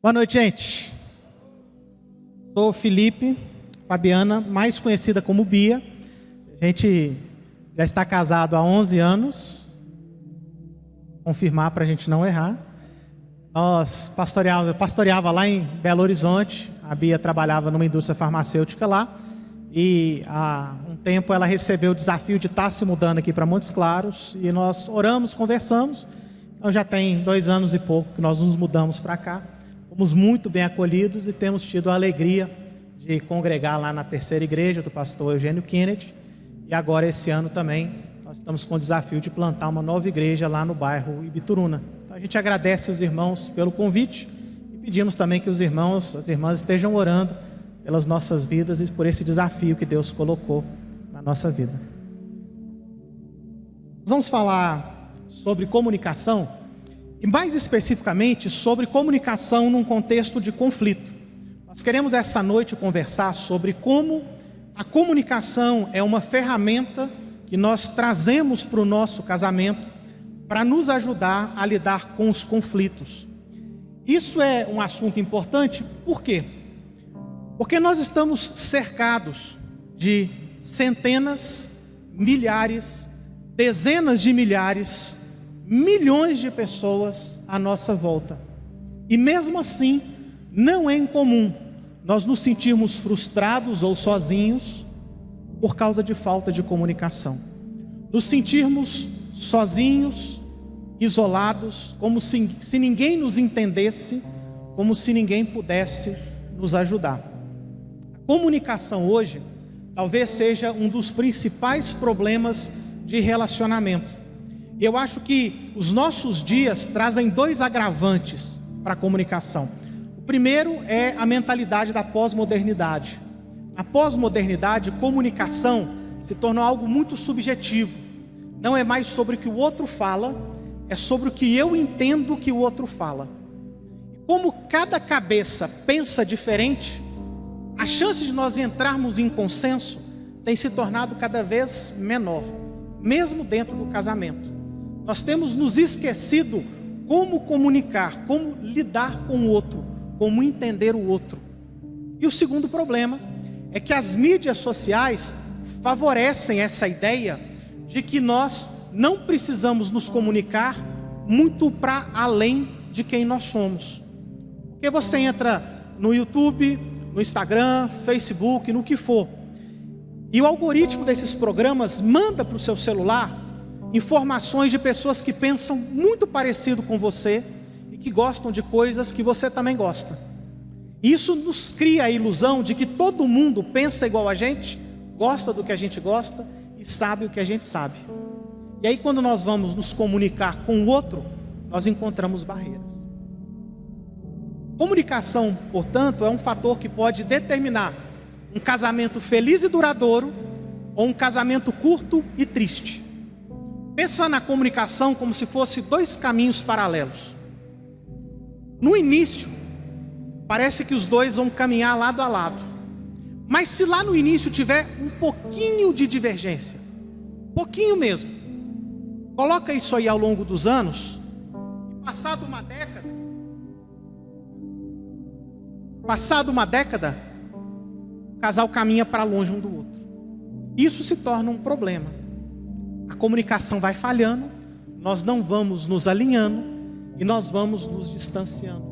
Boa noite, gente. Sou Felipe, Fabiana, mais conhecida como Bia. A gente já está casado há 11 anos. Confirmar para a gente não errar. Nós pastoreava lá em Belo Horizonte. A Bia trabalhava numa indústria farmacêutica lá. E há um tempo ela recebeu o desafio de estar se mudando aqui para Montes Claros. E nós oramos, conversamos. Então já tem 2 anos e pouco que nós nos mudamos para cá. Fomos muito bem acolhidos e temos tido a alegria de congregar lá na terceira igreja do pastor Eugênio Kennedy. E agora esse ano também nós estamos com o desafio de plantar uma nova igreja lá no bairro Ibituruna. Então a gente agradece os irmãos pelo convite e pedimos também que os irmãos, as irmãs estejam orando pelas nossas vidas e por esse desafio que Deus colocou na nossa vida. Nós vamos falar sobre comunicação. E mais especificamente sobre comunicação num contexto de conflito. Nós queremos essa noite conversar sobre como a comunicação é uma ferramenta que nós trazemos para o nosso casamento para nos ajudar a lidar com os conflitos. Isso é um assunto importante, por quê? Porque nós estamos cercados de centenas, milhares, dezenas de milhares, milhões de pessoas à nossa volta. E mesmo assim, não é incomum nós nos sentirmos frustrados ou sozinhos por causa de falta de comunicação. Nos sentirmos sozinhos, isolados, como se ninguém nos entendesse, como se ninguém pudesse nos ajudar. A comunicação hoje talvez seja um dos principais problemas de relacionamento. E eu acho que os nossos dias trazem 2 agravantes para a comunicação. O primeiro é a mentalidade da pós-modernidade. Na pós-modernidade, comunicação se tornou algo muito subjetivo. Não é mais sobre o que o outro fala, é sobre o que eu entendo que o outro fala. E como cada cabeça pensa diferente, a chance de nós entrarmos em consenso tem se tornado cada vez menor, mesmo dentro do casamento. Nós temos nos esquecido como comunicar, como lidar com o outro, como entender o outro. E o segundo problema é que as mídias sociais favorecem essa ideia de que nós não precisamos nos comunicar muito para além de quem nós somos. Porque você entra no YouTube, no Instagram, Facebook, no que for, e o algoritmo desses programas manda para o seu celular informações de pessoas que pensam muito parecido com você e que gostam de coisas que você também gosta. Isso nos cria a ilusão de que todo mundo pensa igual a gente, gosta do que a gente gosta e sabe o que a gente sabe. E aí quando nós vamos nos comunicar com o outro, nós encontramos barreiras. Comunicação, portanto, é um fator que pode determinar um casamento feliz e duradouro ou um casamento curto e triste. Pensa na comunicação como se fosse 2 caminhos paralelos. No início, parece que os 2 vão caminhar lado a lado. Mas se lá no início tiver um pouquinho de divergência, pouquinho mesmo, coloca isso aí ao longo dos anos, e passado uma década, o casal caminha para longe um do outro. Isso se torna um problema. A comunicação vai falhando, nós não vamos nos alinhando e nós vamos nos distanciando.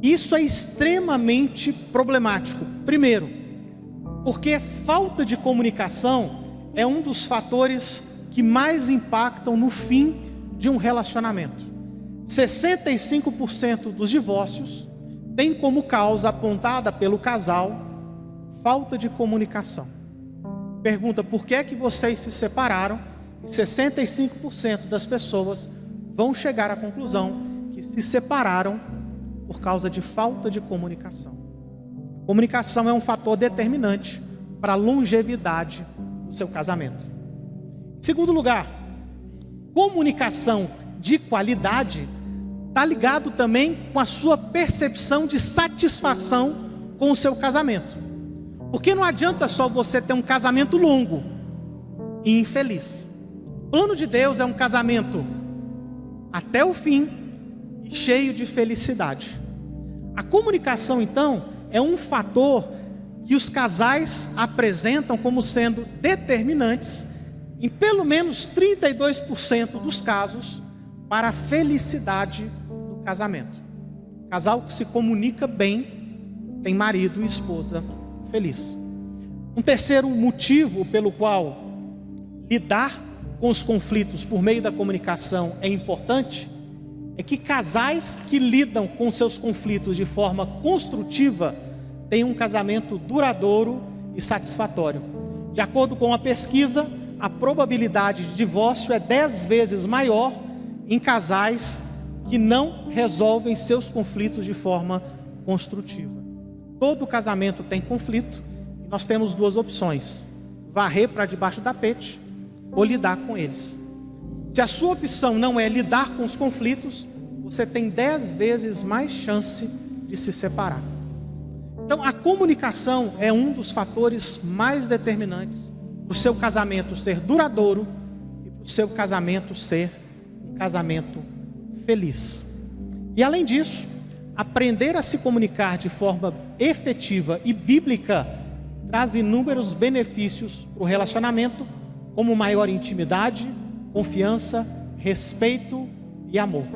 Isso é extremamente problemático. Primeiro, porque falta de comunicação é um dos fatores que mais impactam no fim de um relacionamento. 65% dos divórcios tem como causa apontada pelo casal falta de comunicação. Pergunta: por que é que vocês se separaram? 65% das pessoas vão chegar à conclusão que se separaram por causa de falta de comunicação. A comunicação é um fator determinante para a longevidade do seu casamento. Em segundo lugar, comunicação de qualidade está ligado também com a sua percepção de satisfação com o seu casamento. Porque não adianta só você ter um casamento longo e infeliz. O plano de Deus é um casamento até o fim e cheio de felicidade. A comunicação, então, é um fator que os casais apresentam como sendo determinantes em pelo menos 32% dos casos para a felicidade do casamento. Casal que se comunica bem tem marido e esposa feliz. Um terceiro motivo pelo qual lidar com os conflitos por meio da comunicação é importante é que casais que lidam com seus conflitos de forma construtiva têm um casamento duradouro e satisfatório. De acordo com uma pesquisa, a probabilidade de divórcio é 10 vezes maior em casais que não resolvem seus conflitos de forma construtiva. Todo casamento tem conflito e nós temos duas opções: varrer para debaixo do tapete ou lidar com eles. Se a sua opção não é lidar com os conflitos, você tem 10 vezes mais chance de se separar. Então, a comunicação é um dos fatores mais determinantes para o seu casamento ser duradouro e para o seu casamento ser um casamento feliz. E além disso, aprender a se comunicar de forma efetiva e bíblica traz inúmeros benefícios para o relacionamento, como maior intimidade, confiança, respeito e amor.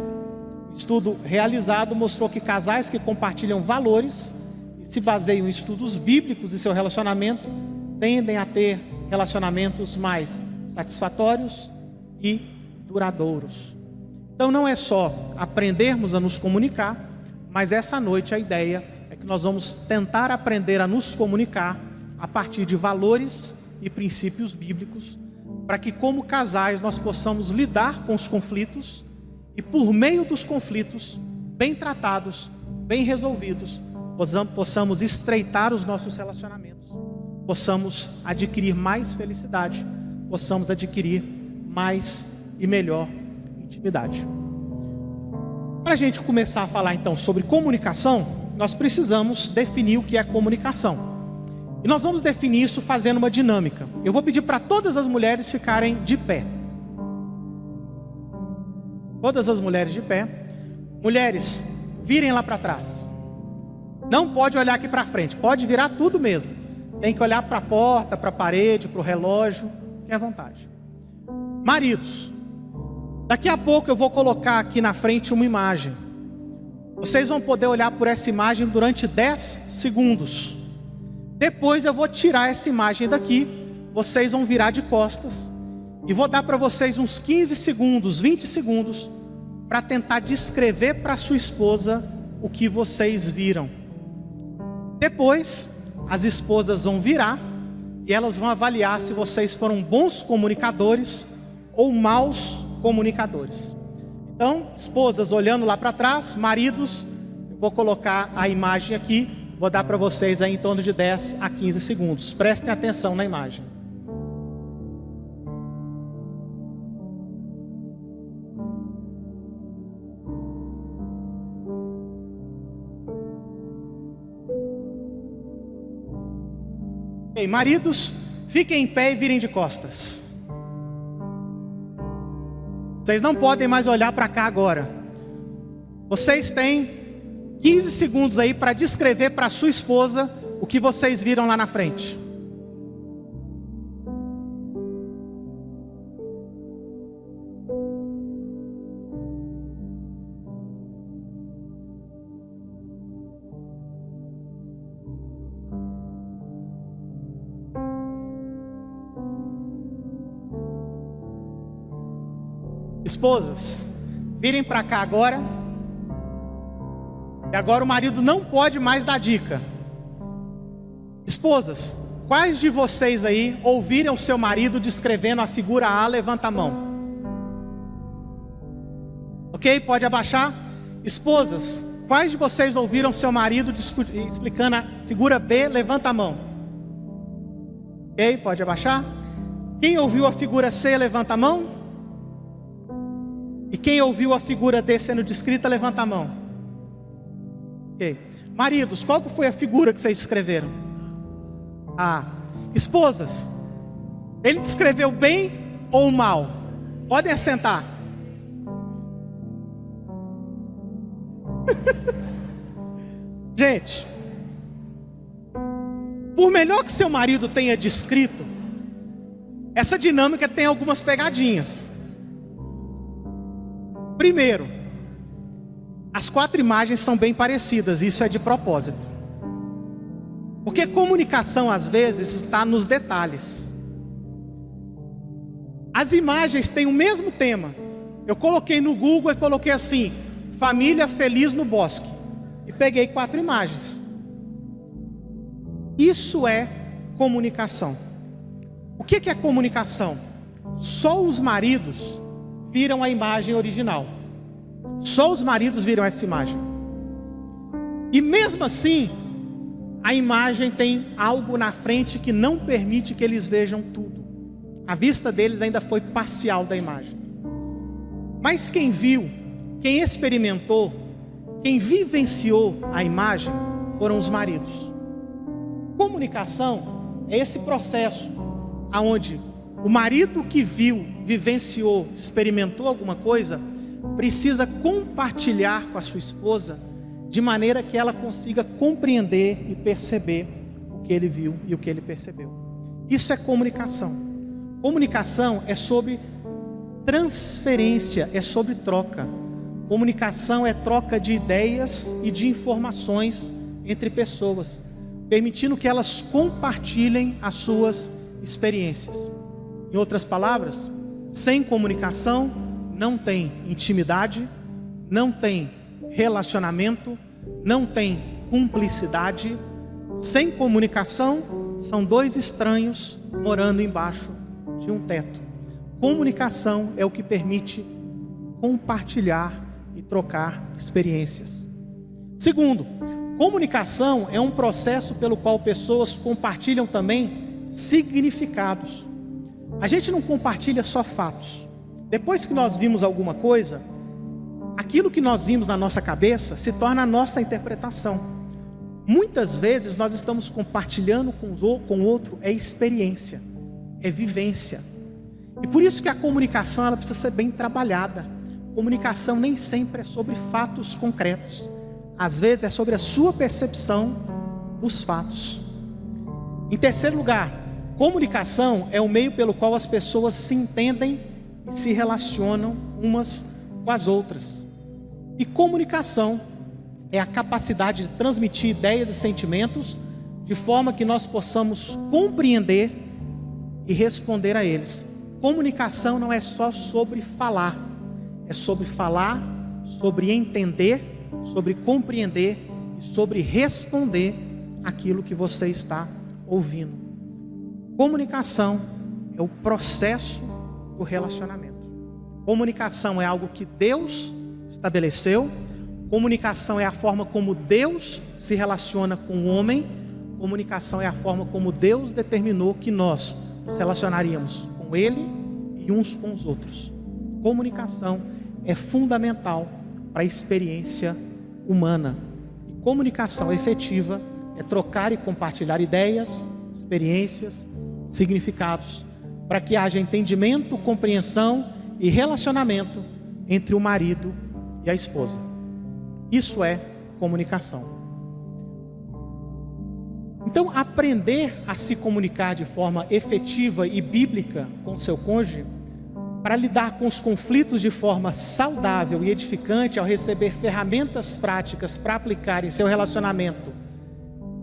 O estudo realizado mostrou que casais que compartilham valores e se baseiam em estudos bíblicos de seu relacionamento tendem a ter relacionamentos mais satisfatórios e duradouros. Então não é só aprendermos a nos comunicar, mas essa noite a ideia é que nós vamos tentar aprender a nos comunicar a partir de valores e princípios bíblicos, para que como casais nós possamos lidar com os conflitos e por meio dos conflitos, bem tratados, bem resolvidos, possamos estreitar os nossos relacionamentos, possamos adquirir mais felicidade, possamos adquirir mais e melhor intimidade. Para a gente começar a falar então sobre comunicação, nós precisamos definir o que é comunicação. E nós vamos definir isso fazendo uma dinâmica. Eu vou pedir para todas as mulheres ficarem de pé. Todas as mulheres de pé. Mulheres, virem lá para trás. Não pode olhar aqui para frente, pode virar tudo mesmo. Tem que olhar para a porta, para a parede, para o relógio, fiquem à vontade. Maridos, daqui a pouco eu vou colocar aqui na frente uma imagem. Vocês vão poder olhar por essa imagem durante 10 segundos. Depois eu vou tirar essa imagem daqui, vocês vão virar de costas e vou dar para vocês uns 15 segundos, 20 segundos para tentar descrever para sua esposa o que vocês viram. Depois, as esposas vão virar e elas vão avaliar se vocês foram bons comunicadores ou maus comunicadores. Então, esposas olhando lá para trás, maridos, eu vou colocar a imagem aqui. Vou dar para vocês aí em torno de 10 a 15 segundos. Prestem atenção na imagem. Ok, maridos, fiquem em pé e virem de costas. Vocês não podem mais olhar para cá agora. Vocês têm 15 segundos aí para descrever para sua esposa o que vocês viram lá na frente. Esposas, virem para cá agora. E agora o marido não pode mais dar dica. Esposas, quais de vocês aí ouviram seu marido descrevendo a figura A? Levanta a mão. Ok? Pode abaixar. Esposas, quais de vocês ouviram seu marido explicando a figura B? Levanta a mão. Ok? Pode abaixar. Quem ouviu a figura C? Levanta a mão. E quem ouviu a figura D sendo descrita? Levanta a mão. Okay. Maridos, qual foi a figura que vocês descreveram? Esposas, ele descreveu bem ou mal? Podem assentar. Gente, por melhor que seu marido tenha descrito, essa dinâmica tem algumas pegadinhas. Primeiro, as 4 imagens são bem parecidas, isso é de propósito. Porque comunicação às vezes está nos detalhes. As imagens têm o mesmo tema. Eu coloquei no Google e coloquei assim: família feliz no bosque. E peguei 4 imagens. Isso é comunicação. O que é comunicação? Só os maridos viram a imagem original. Só os maridos viram essa imagem. E mesmo assim, a imagem tem algo na frente que não permite que eles vejam tudo. A vista deles ainda foi parcial da imagem. Mas quem viu, quem experimentou, quem vivenciou a imagem foram os maridos. Comunicação é esse processo aonde o marido que viu, vivenciou, experimentou alguma coisa, precisa compartilhar com a sua esposa de maneira que ela consiga compreender e perceber o que ele viu e o que ele percebeu. Isso é comunicação. Comunicação é sobre transferência, é sobre troca. Comunicação é troca de ideias e de informações entre pessoas, permitindo que elas compartilhem as suas experiências. Em outras palavras, sem comunicação não tem intimidade, não tem relacionamento, não tem cumplicidade. Sem comunicação, são 2 estranhos morando embaixo de um teto. Comunicação é o que permite compartilhar e trocar experiências. Segundo, comunicação é um processo pelo qual pessoas compartilham também significados. A gente não compartilha só fatos. Depois que nós vimos alguma coisa, aquilo que nós vimos na nossa cabeça se torna a nossa interpretação. Muitas vezes nós estamos compartilhando com o outro é experiência, é vivência. E por isso que a comunicação ela precisa ser bem trabalhada. Comunicação nem sempre é sobre fatos concretos. Às vezes é sobre a sua percepção dos fatos. Em terceiro lugar, comunicação é o meio pelo qual as pessoas se entendem e se relacionam umas com as outras. E comunicação é a capacidade de transmitir ideias e sentimentos de forma que nós possamos compreender e responder a eles. Comunicação não é só sobre falar, é sobre falar, sobre entender, sobre compreender e sobre responder aquilo que você está ouvindo. Comunicação é o processo do relacionamento. Comunicação é algo que Deus estabeleceu. Comunicação é a forma como Deus se relaciona com o homem. Comunicação é a forma como Deus determinou que nós nos relacionaríamos com Ele e uns com os outros. Comunicação é fundamental para a experiência humana. E comunicação efetiva é trocar e compartilhar ideias, experiências, significados, para que haja entendimento, compreensão e relacionamento entre o marido e a esposa. Isso é comunicação. Então, aprender a se comunicar de forma efetiva e bíblica com seu cônjuge, para lidar com os conflitos de forma saudável e edificante, ao receber ferramentas práticas para aplicar em seu relacionamento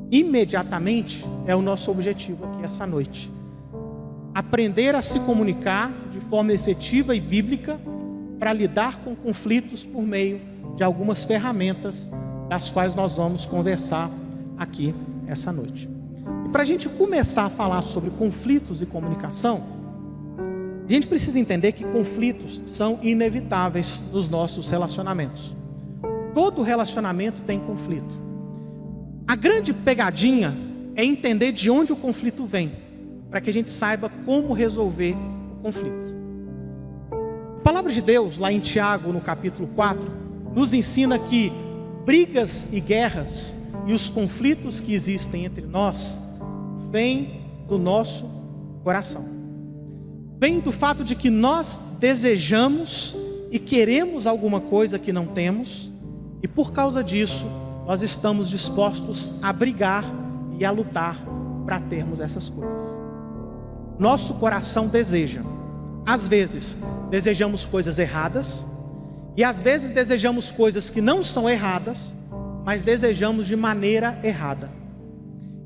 imediatamente, é o nosso objetivo aqui essa noite. Aprender a se comunicar de forma efetiva e bíblica para lidar com conflitos por meio de algumas ferramentas das quais nós vamos conversar aqui essa noite. E para a gente começar a falar sobre conflitos e comunicação, a gente precisa entender que conflitos são inevitáveis nos nossos relacionamentos. Todo relacionamento tem conflito. A grande pegadinha é entender de onde o conflito vem, para que a gente saiba como resolver o conflito. A palavra de Deus, lá em Tiago, no capítulo 4, nos ensina que brigas e guerras e os conflitos que existem entre nós vêm do nosso coração. Vem do fato de que nós desejamos e queremos alguma coisa que não temos, e por causa disso nós estamos dispostos a brigar e a lutar para termos essas coisas. Nosso coração deseja. Às vezes, desejamos coisas erradas, e às vezes desejamos coisas que não são erradas, mas desejamos de maneira errada.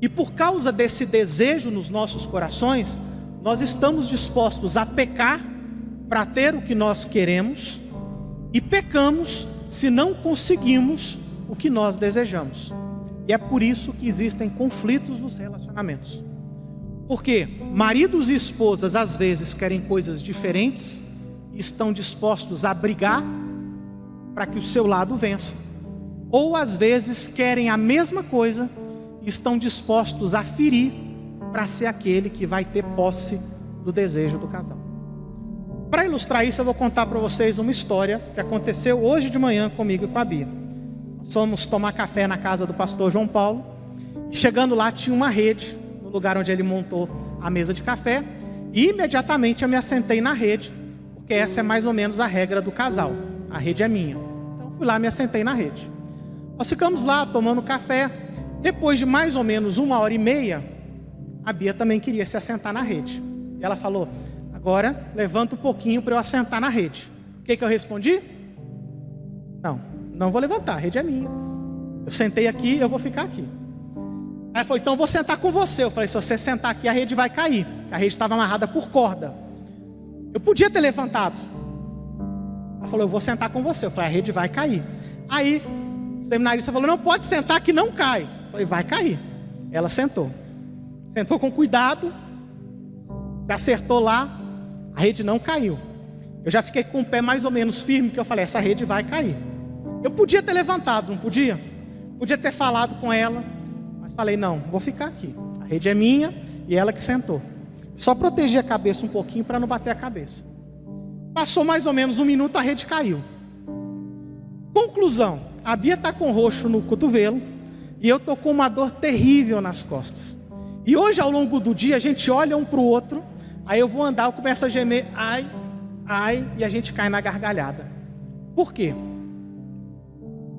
E por causa desse desejo nos nossos corações, nós estamos dispostos a pecar para ter o que nós queremos, e pecamos se não conseguimos o que nós desejamos. E é por isso que existem conflitos nos relacionamentos. Porque maridos e esposas às vezes querem coisas diferentes e estão dispostos a brigar para que o seu lado vença. Ou às vezes querem a mesma coisa e estão dispostos a ferir para ser aquele que vai ter posse do desejo do casal. Para ilustrar isso, eu vou contar para vocês uma história que aconteceu hoje de manhã comigo e com a Bia. Nós fomos tomar café na casa do pastor João Paulo, e chegando lá tinha uma rede, no lugar onde ele montou a mesa de café, e imediatamente eu me assentei na rede, porque essa é mais ou menos a regra do casal, a rede é minha. Então fui lá e me assentei na rede. Nós ficamos lá tomando café. Depois de mais ou menos 1h30, a Bia também queria se assentar na rede. E ela falou: agora levanta um pouquinho para eu assentar na rede. O que eu respondi? Não vou levantar, a rede é minha. Eu sentei aqui, eu vou ficar aqui. Aí ela falou: então eu vou sentar com você. Eu falei: se você sentar aqui, a rede vai cair. A rede estava amarrada por corda. Eu podia ter levantado. Ela falou: eu vou sentar com você. Eu falei: a rede vai cair. Aí o seminarista falou: não pode sentar que não cai. Eu falei: vai cair. Ela sentou. Sentou com cuidado, se acertou lá, a rede não caiu. Eu já fiquei com o pé mais ou menos firme, que eu falei: essa rede vai cair. Eu podia ter levantado, não podia? Podia ter falado com ela, mas falei: não, vou ficar aqui. A rede é minha e ela que sentou. Só protegi a cabeça um pouquinho para não bater a cabeça. Passou mais ou menos 1 minuto, a rede caiu. Conclusão: a Bia está com roxo no cotovelo e eu estou com uma dor terrível nas costas. E hoje, ao longo do dia, a gente olha um para o outro, aí eu vou andar, eu começo a gemer, ai, e a gente cai na gargalhada. Por quê?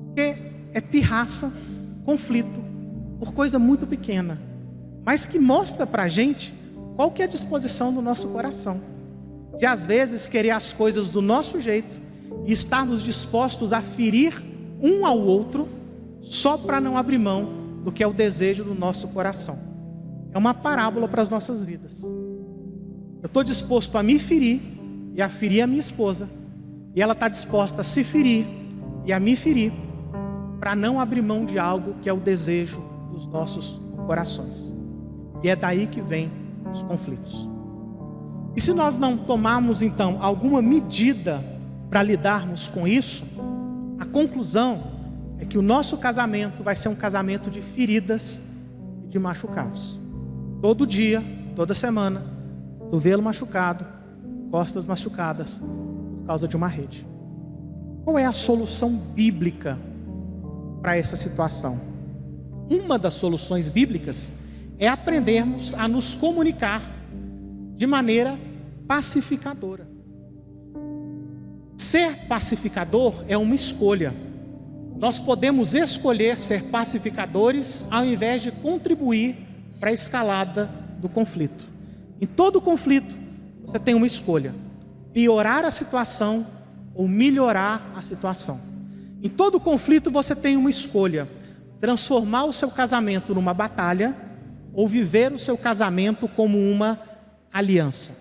Porque é pirraça, conflito, por coisa muito pequena, mas que mostra para a gente qual que é a disposição do nosso coração. De às vezes querer as coisas do nosso jeito e estarmos dispostos a ferir um ao outro só para não abrir mão do que é o desejo do nosso coração. É uma parábola para as nossas vidas. Eu estou disposto a me ferir e a ferir a minha esposa, e ela está disposta a se ferir e a me ferir para não abrir mão de algo que é o desejo dos nossos corações. E é daí que vem os conflitos. E se nós não tomarmos então alguma medida para lidarmos com isso, a conclusão é que o nosso casamento vai ser um casamento de feridas e de machucados. Todo dia, toda semana, cotovelo machucado, costas machucadas, por causa de uma rede. Qual é a solução bíblica para essa situação? Uma das soluções bíblicas é aprendermos a nos comunicar de maneira pacificadora. Ser pacificador é uma escolha. Nós podemos escolher ser pacificadores ao invés de contribuir para a escalada do conflito. Em todo conflito, você tem uma escolha: piorar a situação ou melhorar a situação. Em todo conflito, você tem uma escolha: transformar o seu casamento numa batalha ou viver o seu casamento como uma aliança.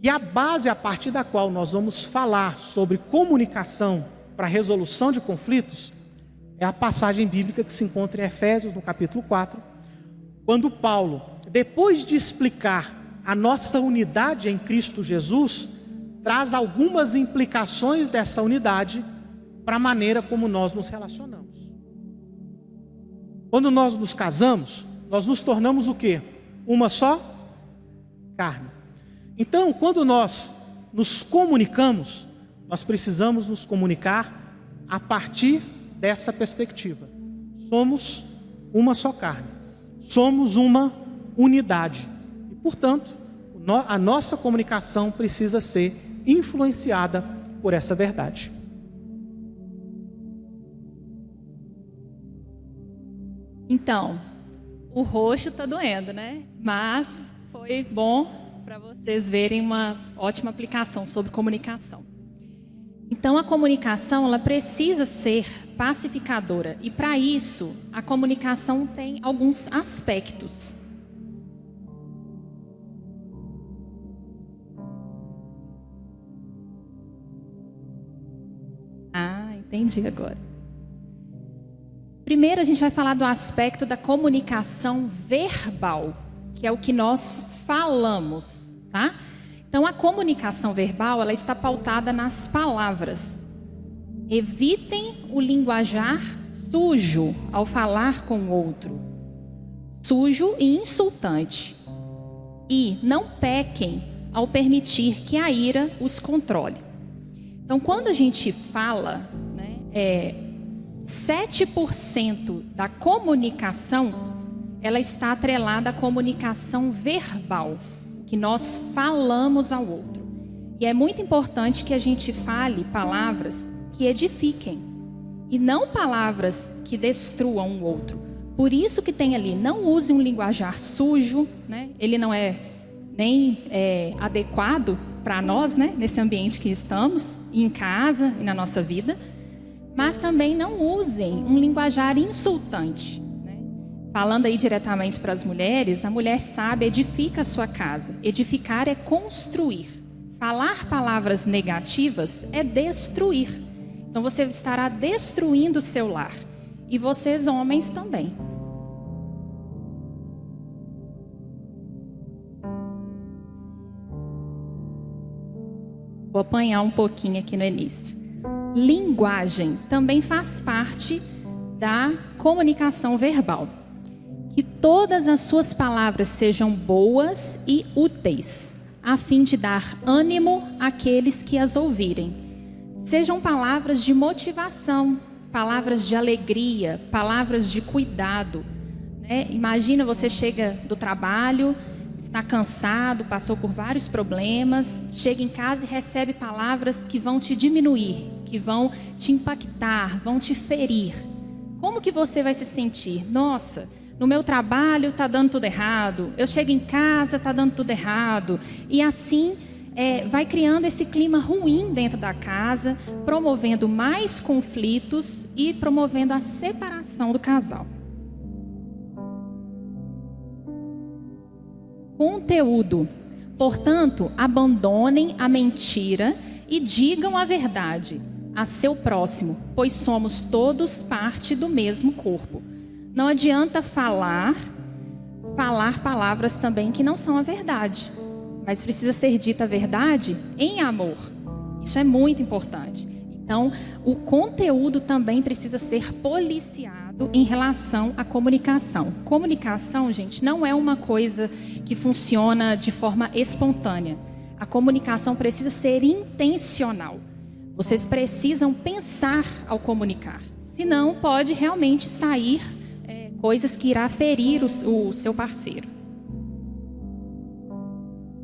E a base a partir da qual nós vamos falar sobre comunicação para a resolução de conflitos é a passagem bíblica que se encontra em Efésios, no capítulo 4, quando Paulo, depois de explicar a nossa unidade em Cristo Jesus, traz algumas implicações dessa unidade para a maneira como nós nos relacionamos. Quando nós nos casamos, nós nos tornamos o quê? Uma só carne. Então, quando nós nos comunicamos, nós precisamos nos comunicar a partir dessa perspectiva. Somos uma só carne. Somos uma unidade. E, portanto, a nossa comunicação precisa ser influenciada por essa verdade. Então, o roxo está doendo, né? Mas foi bom para vocês verem uma ótima aplicação sobre comunicação. Então, a comunicação ela precisa ser pacificadora. E, para isso, a comunicação tem alguns aspectos. Entendi agora. Primeiro, a gente vai falar do aspecto da comunicação verbal, que é o que nós falamos, tá? Então, a comunicação verbal, ela está pautada nas palavras. Evitem o linguajar sujo ao falar com o outro. Sujo e insultante. E não pequem ao permitir que a ira os controle. Então, quando a gente fala, 7% da comunicação, ela está atrelada à comunicação verbal, que nós falamos ao outro. E é muito importante que a gente fale palavras que edifiquem, e não palavras que destruam o outro. Por isso que tem ali, não use um linguajar sujo, né? Ele não é nem adequado para nós, né? Nesse ambiente que estamos, em casa e na nossa vida. Mas também não usem um linguajar insultante, né? Falando aí diretamente para as mulheres, a mulher sábia edifica a sua casa. Edificar é construir. Falar palavras negativas é destruir. Então você estará destruindo o seu lar. E vocês, homens, também. Vou apanhar um pouquinho aqui no início. Linguagem também faz parte da comunicação verbal. Que todas as suas palavras sejam boas e úteis, a fim de dar ânimo àqueles que as ouvirem. Sejam palavras de motivação, palavras de alegria, palavras de cuidado, né? Imagina, você chega do trabalho, está cansado, passou por vários problemas, chega em casa e recebe palavras que vão te diminuir, que vão te impactar, vão te ferir. Como que você vai se sentir? Nossa, no meu trabalho está dando tudo errado, eu chego em casa, está dando tudo errado. E assim vai criando esse clima ruim dentro da casa, promovendo mais conflitos e promovendo a separação do casal. Conteúdo. Portanto, abandonem a mentira e digam a verdade a seu próximo, pois somos todos parte do mesmo corpo. Não adianta falar palavras também que não são a verdade, mas precisa ser dita a verdade em amor. Isso é muito importante. Então, o conteúdo também precisa ser policiado em relação à comunicação. Comunicação, gente, não é uma coisa que funciona de forma espontânea. A comunicação precisa ser intencional. Vocês precisam pensar ao comunicar. Senão, pode realmente sair coisas que irá ferir o seu parceiro.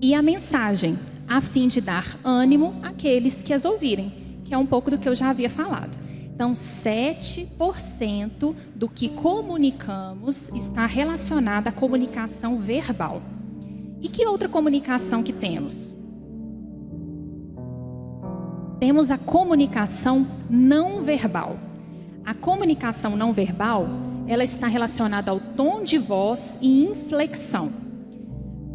E a mensagem, a fim de dar ânimo àqueles que as ouvirem, que é um pouco do que eu já havia falado. Então, 7% do que comunicamos está relacionado à comunicação verbal. E que outra comunicação que temos? Temos a comunicação não verbal. A comunicação não verbal, ela está relacionada ao tom de voz e inflexão.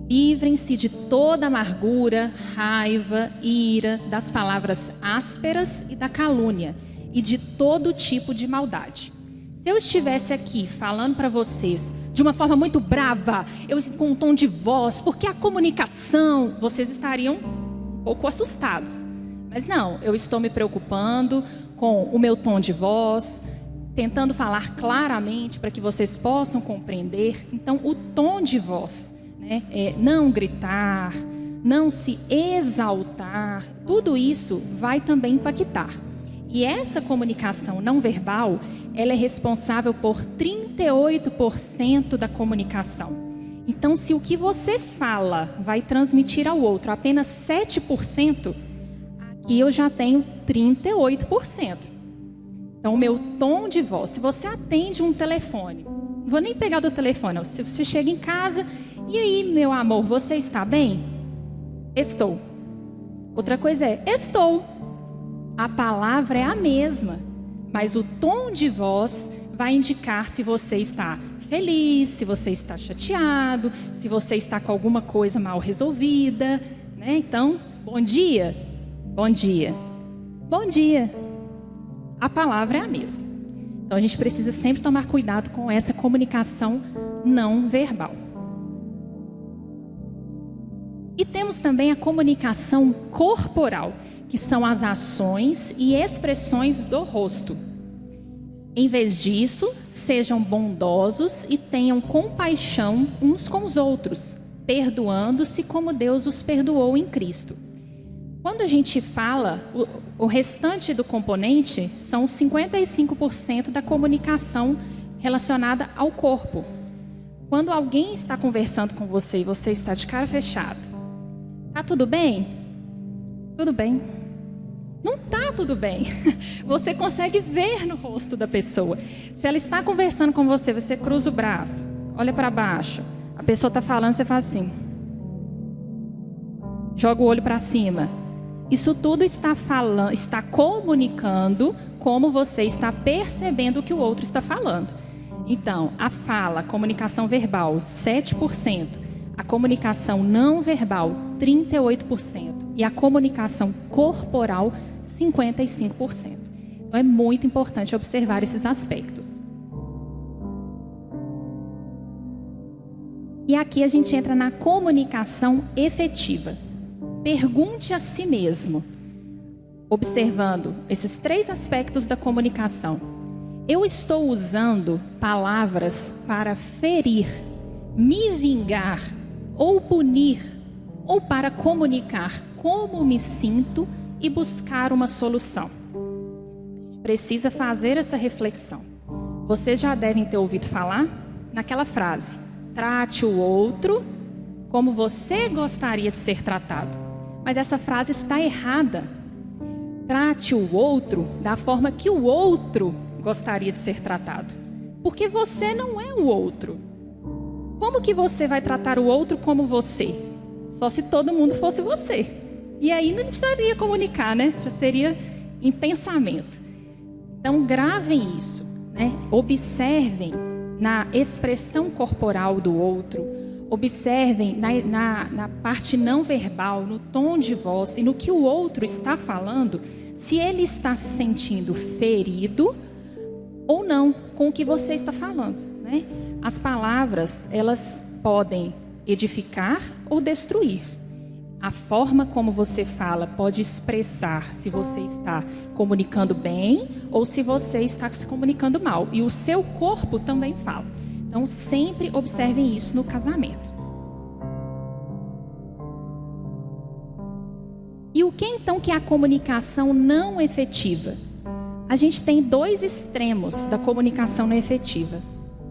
Livrem-se de toda amargura, raiva, ira, das palavras ásperas e da calúnia, e de todo tipo de maldade. Se eu estivesse aqui falando para vocês de uma forma muito brava, com um tom de voz, porque a comunicação, vocês estariam um pouco assustados. Mas não, eu estou me preocupando com o meu tom de voz, tentando falar claramente para que vocês possam compreender. Então, o tom de voz, né, não gritar, não se exaltar, tudo isso vai também impactar. E essa comunicação não verbal, ela é responsável por 38% da comunicação. Então, se o que você fala vai transmitir ao outro apenas 7%, aqui eu já tenho 38%. Então, o meu tom de voz, se você atende um telefone, Não vou nem pegar do telefone. Se você chega em casa, e aí, meu amor, você está bem? Estou. Outra coisa é, estou. A palavra é a mesma, mas o tom de voz vai indicar se você está feliz, se você está chateado, se você está com alguma coisa mal resolvida, né? Então, bom dia, bom dia, bom dia. A palavra é a mesma. Então, a gente precisa sempre tomar cuidado com essa comunicação não verbal. E temos também a comunicação corporal, que são as ações e expressões do rosto. Em vez disso, sejam bondosos e tenham compaixão uns com os outros, perdoando-se como Deus os perdoou em Cristo. Quando a gente fala, o restante do componente são 55% da comunicação relacionada ao corpo. Quando alguém está conversando com você e você está de cara fechada, tá tudo bem? Tudo bem. Não está tudo bem. Você consegue ver no rosto da pessoa. Se ela está conversando com você, você cruza o braço, olha para baixo. A pessoa está falando, você faz assim. Joga o olho para cima. Isso tudo está falando, está comunicando como você está percebendo o que o outro está falando. Então, a fala, a comunicação verbal, 7%. A comunicação não verbal, 38%. E a comunicação corporal, 55%. Então, é muito importante observar esses aspectos. E aqui a gente entra na comunicação efetiva. Pergunte a si mesmo, observando esses 3 aspectos da comunicação. Eu estou usando palavras para ferir, me vingar ou punir, ou para comunicar como me sinto e buscar uma solução? A gente precisa fazer essa reflexão. Vocês já devem ter ouvido falar naquela frase: trate o outro como você gostaria de ser tratado. Mas essa frase está errada. Trate o outro da forma que o outro gostaria de ser tratado. Porque você não é o outro. Como que você vai tratar o outro como você? Só se todo mundo fosse você. E aí não precisaria comunicar, né? Já seria em pensamento. Então gravem isso, né? Observem na expressão corporal do outro. Observem na parte não verbal, no tom de voz e no que o outro está falando, se ele está se sentindo ferido ou não com o que você está falando, né? As palavras, elas podem edificar ou destruir. A forma como você fala pode expressar se você está comunicando bem ou se você está se comunicando mal. E o seu corpo também fala. Então, sempre observem isso no casamento. E o que então que é a comunicação não efetiva? A gente tem 2 extremos da comunicação não efetiva.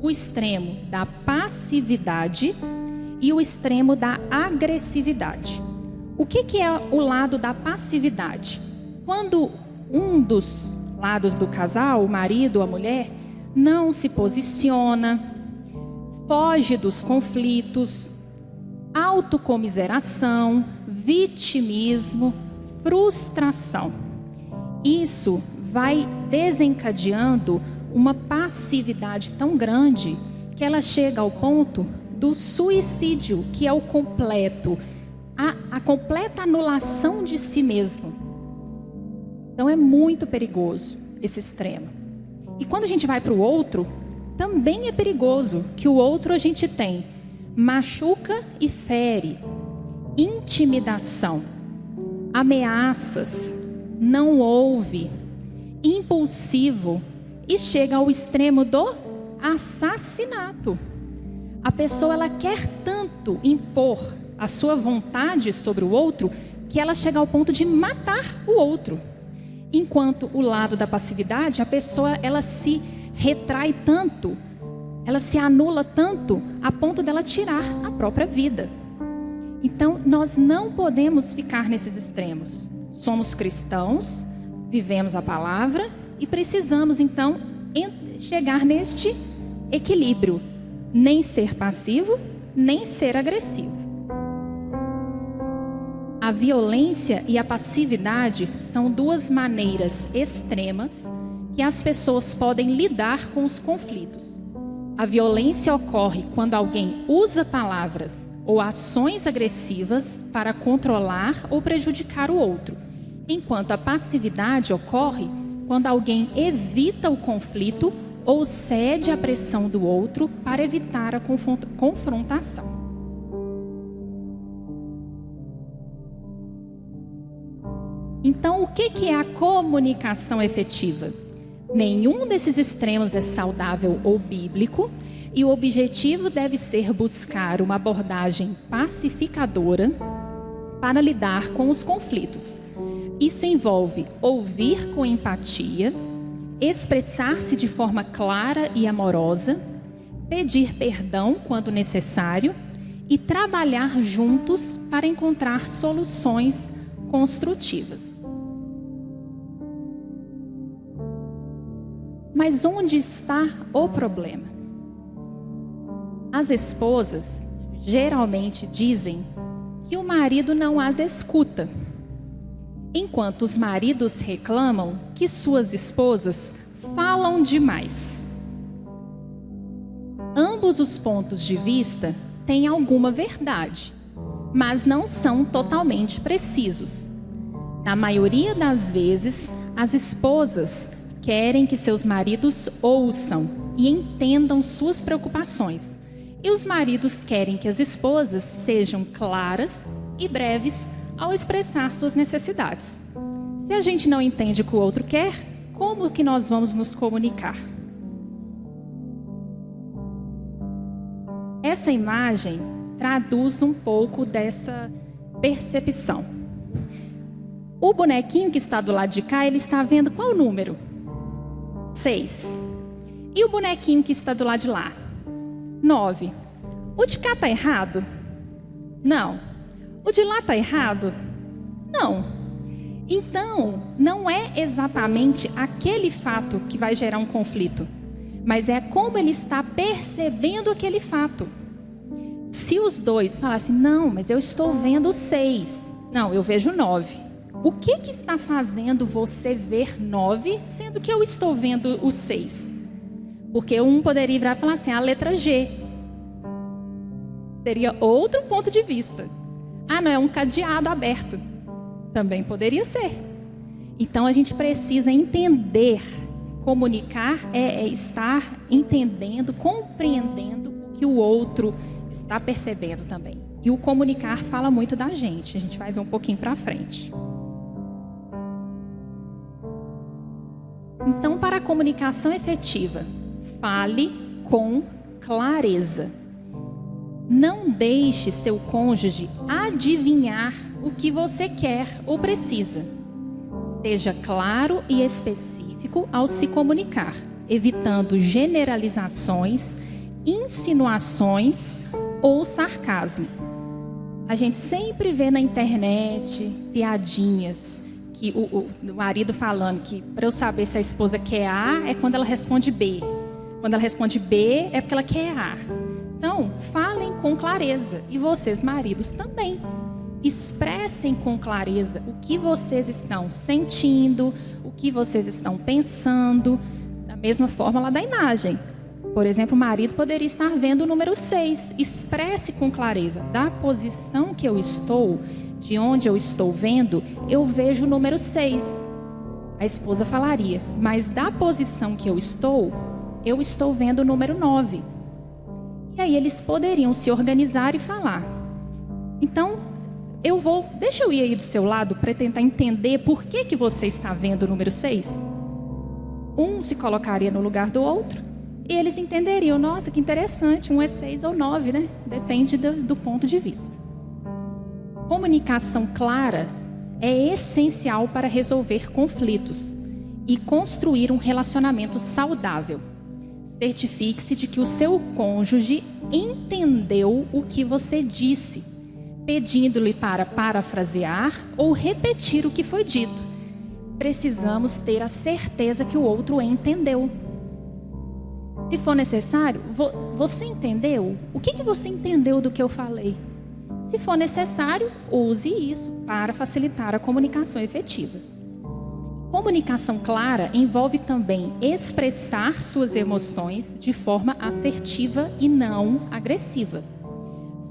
O extremo da passividade e o extremo da agressividade. O que é o lado da passividade? Quando um dos lados do casal, o marido ou a mulher, não se posiciona, foge dos conflitos, autocomiseração, vitimismo, frustração. Isso vai desencadeando uma passividade tão grande que ela chega ao ponto do suicídio, que é o completo, a completa anulação de si mesmo. Então é muito perigoso esse extremo. E quando a gente vai para o outro, também é perigoso, que o outro a gente tem machuca e fere, intimidação, ameaças, não ouve, impulsivo e chega ao extremo do assassinato. A pessoa ela quer tanto impor a sua vontade sobre o outro que ela chega ao ponto de matar o outro. Enquanto o lado da passividade, a pessoa ela se retrai tanto, ela se anula tanto a ponto dela tirar a própria vida. Então, nós não podemos ficar nesses extremos. Somos cristãos, vivemos a palavra e precisamos, então, chegar neste equilíbrio, nem ser passivo, nem ser agressivo. A violência e a passividade são duas maneiras extremas que as pessoas podem lidar com os conflitos. A violência ocorre quando alguém usa palavras ou ações agressivas para controlar ou prejudicar o outro, enquanto a passividade ocorre quando alguém evita o conflito ou cede à pressão do outro para evitar a confrontação. Então, o que é a comunicação efetiva? Nenhum desses extremos é saudável ou bíblico, e o objetivo deve ser buscar uma abordagem pacificadora para lidar com os conflitos. Isso envolve ouvir com empatia, expressar-se de forma clara e amorosa, pedir perdão quando necessário e trabalhar juntos para encontrar soluções construtivas. Mas onde está o problema? As esposas geralmente dizem que o marido não as escuta, enquanto os maridos reclamam que suas esposas falam demais. Ambos os pontos de vista têm alguma verdade, mas não são totalmente precisos. Na maioria das vezes, as esposas querem que seus maridos ouçam e entendam suas preocupações, e os maridos querem que as esposas sejam claras e breves ao expressar suas necessidades. Se a gente não entende o que o outro quer, como que nós vamos nos comunicar? Essa imagem traduz um pouco dessa percepção. O bonequinho que está do lado de cá, ele está vendo qual número? 6. E o bonequinho que está do lado de lá? 9. O de cá está errado? Não. O de lá está errado? Não. Então, não é exatamente aquele fato que vai gerar um conflito, mas é como ele está percebendo aquele fato. Se os dois falassem, não, mas eu estou vendo 6. Não, eu vejo 9. O que está fazendo você ver 9, sendo que eu estou vendo o 6? Porque um poderia virar e falar assim, a letra G. Seria outro ponto de vista. Ah, não, é um cadeado aberto. Também poderia ser. Então, a gente precisa entender. Comunicar é estar entendendo, compreendendo o que o outro está percebendo também. E o comunicar fala muito da gente. A gente vai ver um pouquinho para frente. Então, para a comunicação efetiva, fale com clareza. Não deixe seu cônjuge adivinhar o que você quer ou precisa. Seja claro e específico ao se comunicar, evitando generalizações, insinuações ou sarcasmo. A gente sempre vê na internet piadinhas que o marido falando que para eu saber se a esposa quer A é quando ela responde B. Quando ela responde B é porque ela quer A. Então, falem com clareza. E vocês, maridos, também. Expressem com clareza o que vocês estão sentindo, o que vocês estão pensando. Da mesma forma lá da imagem. Por exemplo, o marido poderia estar vendo o número 6. Expresse com clareza. Da posição que eu estou, de onde eu estou vendo, eu vejo o número 6. A esposa falaria, mas da posição que eu estou vendo o número 9. E aí eles poderiam se organizar e falar. Então, deixa eu ir aí do seu lado para tentar entender por que você está vendo o número 6. Um se colocaria no lugar do outro e eles entenderiam, nossa, que interessante, um é 6 ou 9, né? Depende do ponto de vista. Comunicação clara é essencial para resolver conflitos e construir um relacionamento saudável. Certifique-se de que o seu cônjuge entendeu o que você disse, pedindo-lhe para parafrasear ou repetir o que foi dito. Precisamos ter a certeza que o outro entendeu. Se for necessário, você entendeu? O que você entendeu do que eu falei? Se for necessário, use isso para facilitar a comunicação efetiva. Comunicação clara envolve também expressar suas emoções de forma assertiva e não agressiva.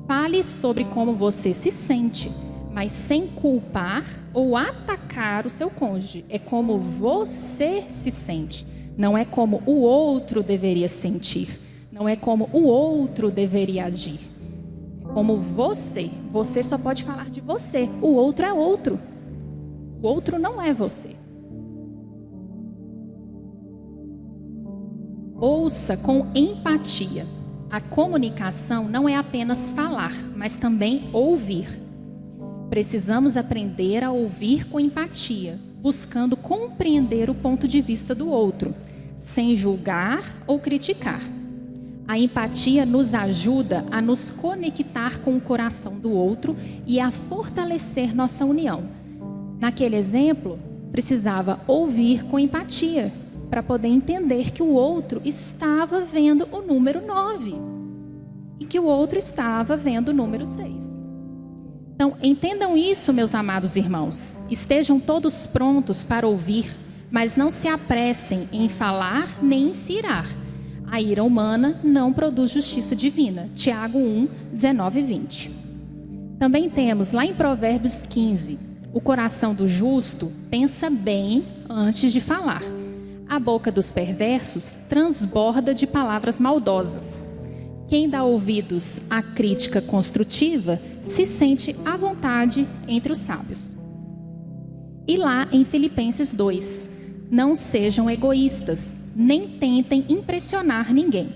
Fale sobre como você se sente, mas sem culpar ou atacar o seu cônjuge. É como você se sente, não é como o outro deveria sentir, não é como o outro deveria agir. É como você. Você só pode falar de você, o outro é outro. O outro não é você. Ouça com empatia. A comunicação não é apenas falar, mas também ouvir. Precisamos aprender a ouvir com empatia, buscando compreender o ponto de vista do outro, sem julgar ou criticar. A empatia nos ajuda a nos conectar com o coração do outro e a fortalecer nossa união. Naquele exemplo, precisava ouvir com empatia, para poder entender que o outro estava vendo o número 9 e que o outro estava vendo o número 6. Então, entendam isso, meus amados irmãos. Estejam todos prontos para ouvir, mas não se apressem em falar nem em se irar. A ira humana não produz justiça divina. Tiago 1, 19 e 20. Também temos lá em Provérbios 15, o coração do justo pensa bem antes de falar. A boca dos perversos transborda de palavras maldosas. Quem dá ouvidos à crítica construtiva se sente à vontade entre os sábios. E lá em Filipenses 2, não sejam egoístas, nem tentem impressionar ninguém.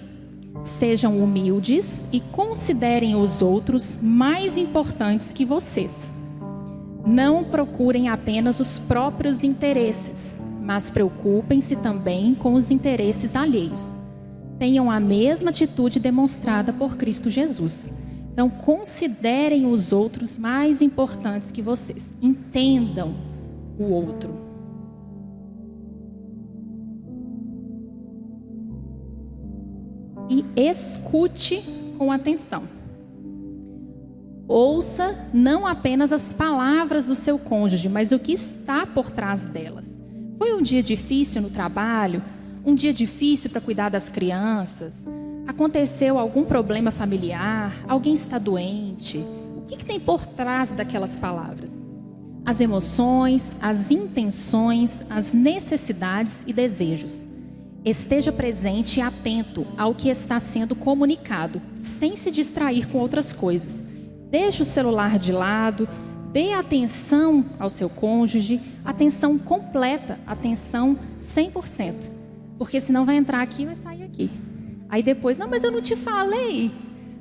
Sejam humildes e considerem os outros mais importantes que vocês. Não procurem apenas os próprios interesses, mas preocupem-se também com os interesses alheios. Tenham a mesma atitude demonstrada por Cristo Jesus. Então, considerem os outros mais importantes que vocês. Entendam o outro. E escute com atenção. Ouça não apenas as palavras do seu cônjuge, mas o que está por trás delas. Foi um dia difícil no trabalho, um dia difícil para cuidar das crianças, aconteceu algum problema familiar, alguém está doente. O que tem por trás daquelas palavras? As emoções, as intenções, as necessidades e desejos. Esteja presente e atento ao que está sendo comunicado, sem se distrair com outras coisas. Deixe o celular de lado. Dê atenção ao seu cônjuge, atenção completa, atenção 100%. Porque senão vai entrar aqui e vai sair aqui. Aí depois, não, mas eu não te falei.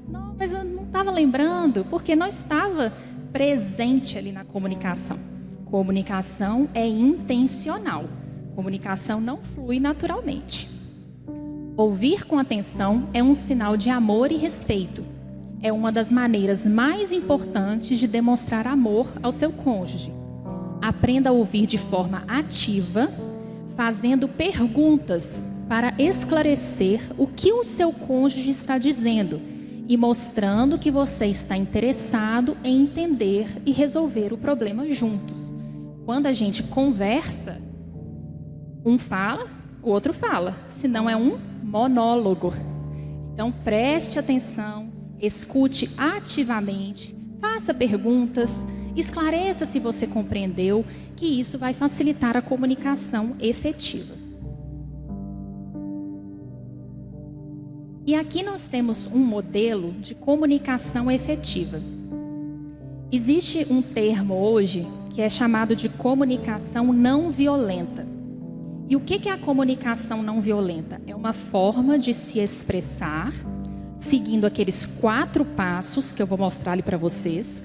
Não, mas eu não estava lembrando. Porque não estava presente ali na comunicação. Comunicação é intencional. Comunicação não flui naturalmente. Ouvir com atenção é um sinal de amor e respeito. É uma das maneiras mais importantes de demonstrar amor ao seu cônjuge. Aprenda a ouvir de forma ativa, fazendo perguntas para esclarecer o que o seu cônjuge está dizendo e mostrando que você está interessado em entender e resolver o problema juntos. Quando a gente conversa, um fala, o outro fala, senão é um monólogo. Então preste atenção. Escute ativamente, faça perguntas, esclareça se você compreendeu, que isso vai facilitar a comunicação efetiva. E aqui nós temos um modelo de comunicação efetiva. Existe um termo hoje que é chamado de comunicação não violenta. E o que é a comunicação não violenta? É uma forma de se expressar seguindo aqueles 4 passos que eu vou mostrar ali para vocês.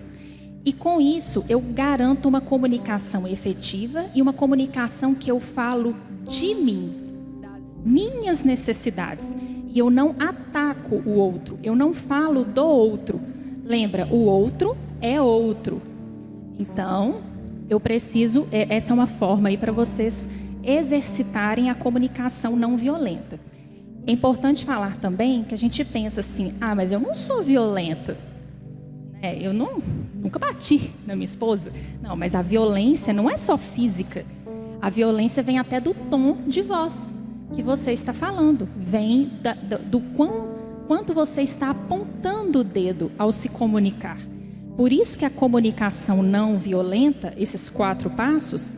E com isso, eu garanto uma comunicação efetiva e uma comunicação que eu falo de mim, das minhas necessidades. E eu não ataco o outro, eu não falo do outro. Lembra, o outro é outro. Então, eu preciso, essa é uma forma aí para vocês exercitarem a comunicação não violenta. É importante falar também que a gente pensa assim, mas eu não sou violenta, né? Eu nunca bati na minha esposa. Não, mas a violência não é só física. A violência vem até do tom de voz que você está falando. Vem do quanto você está apontando o dedo ao se comunicar. Por isso que a comunicação não violenta, esses 4 passos,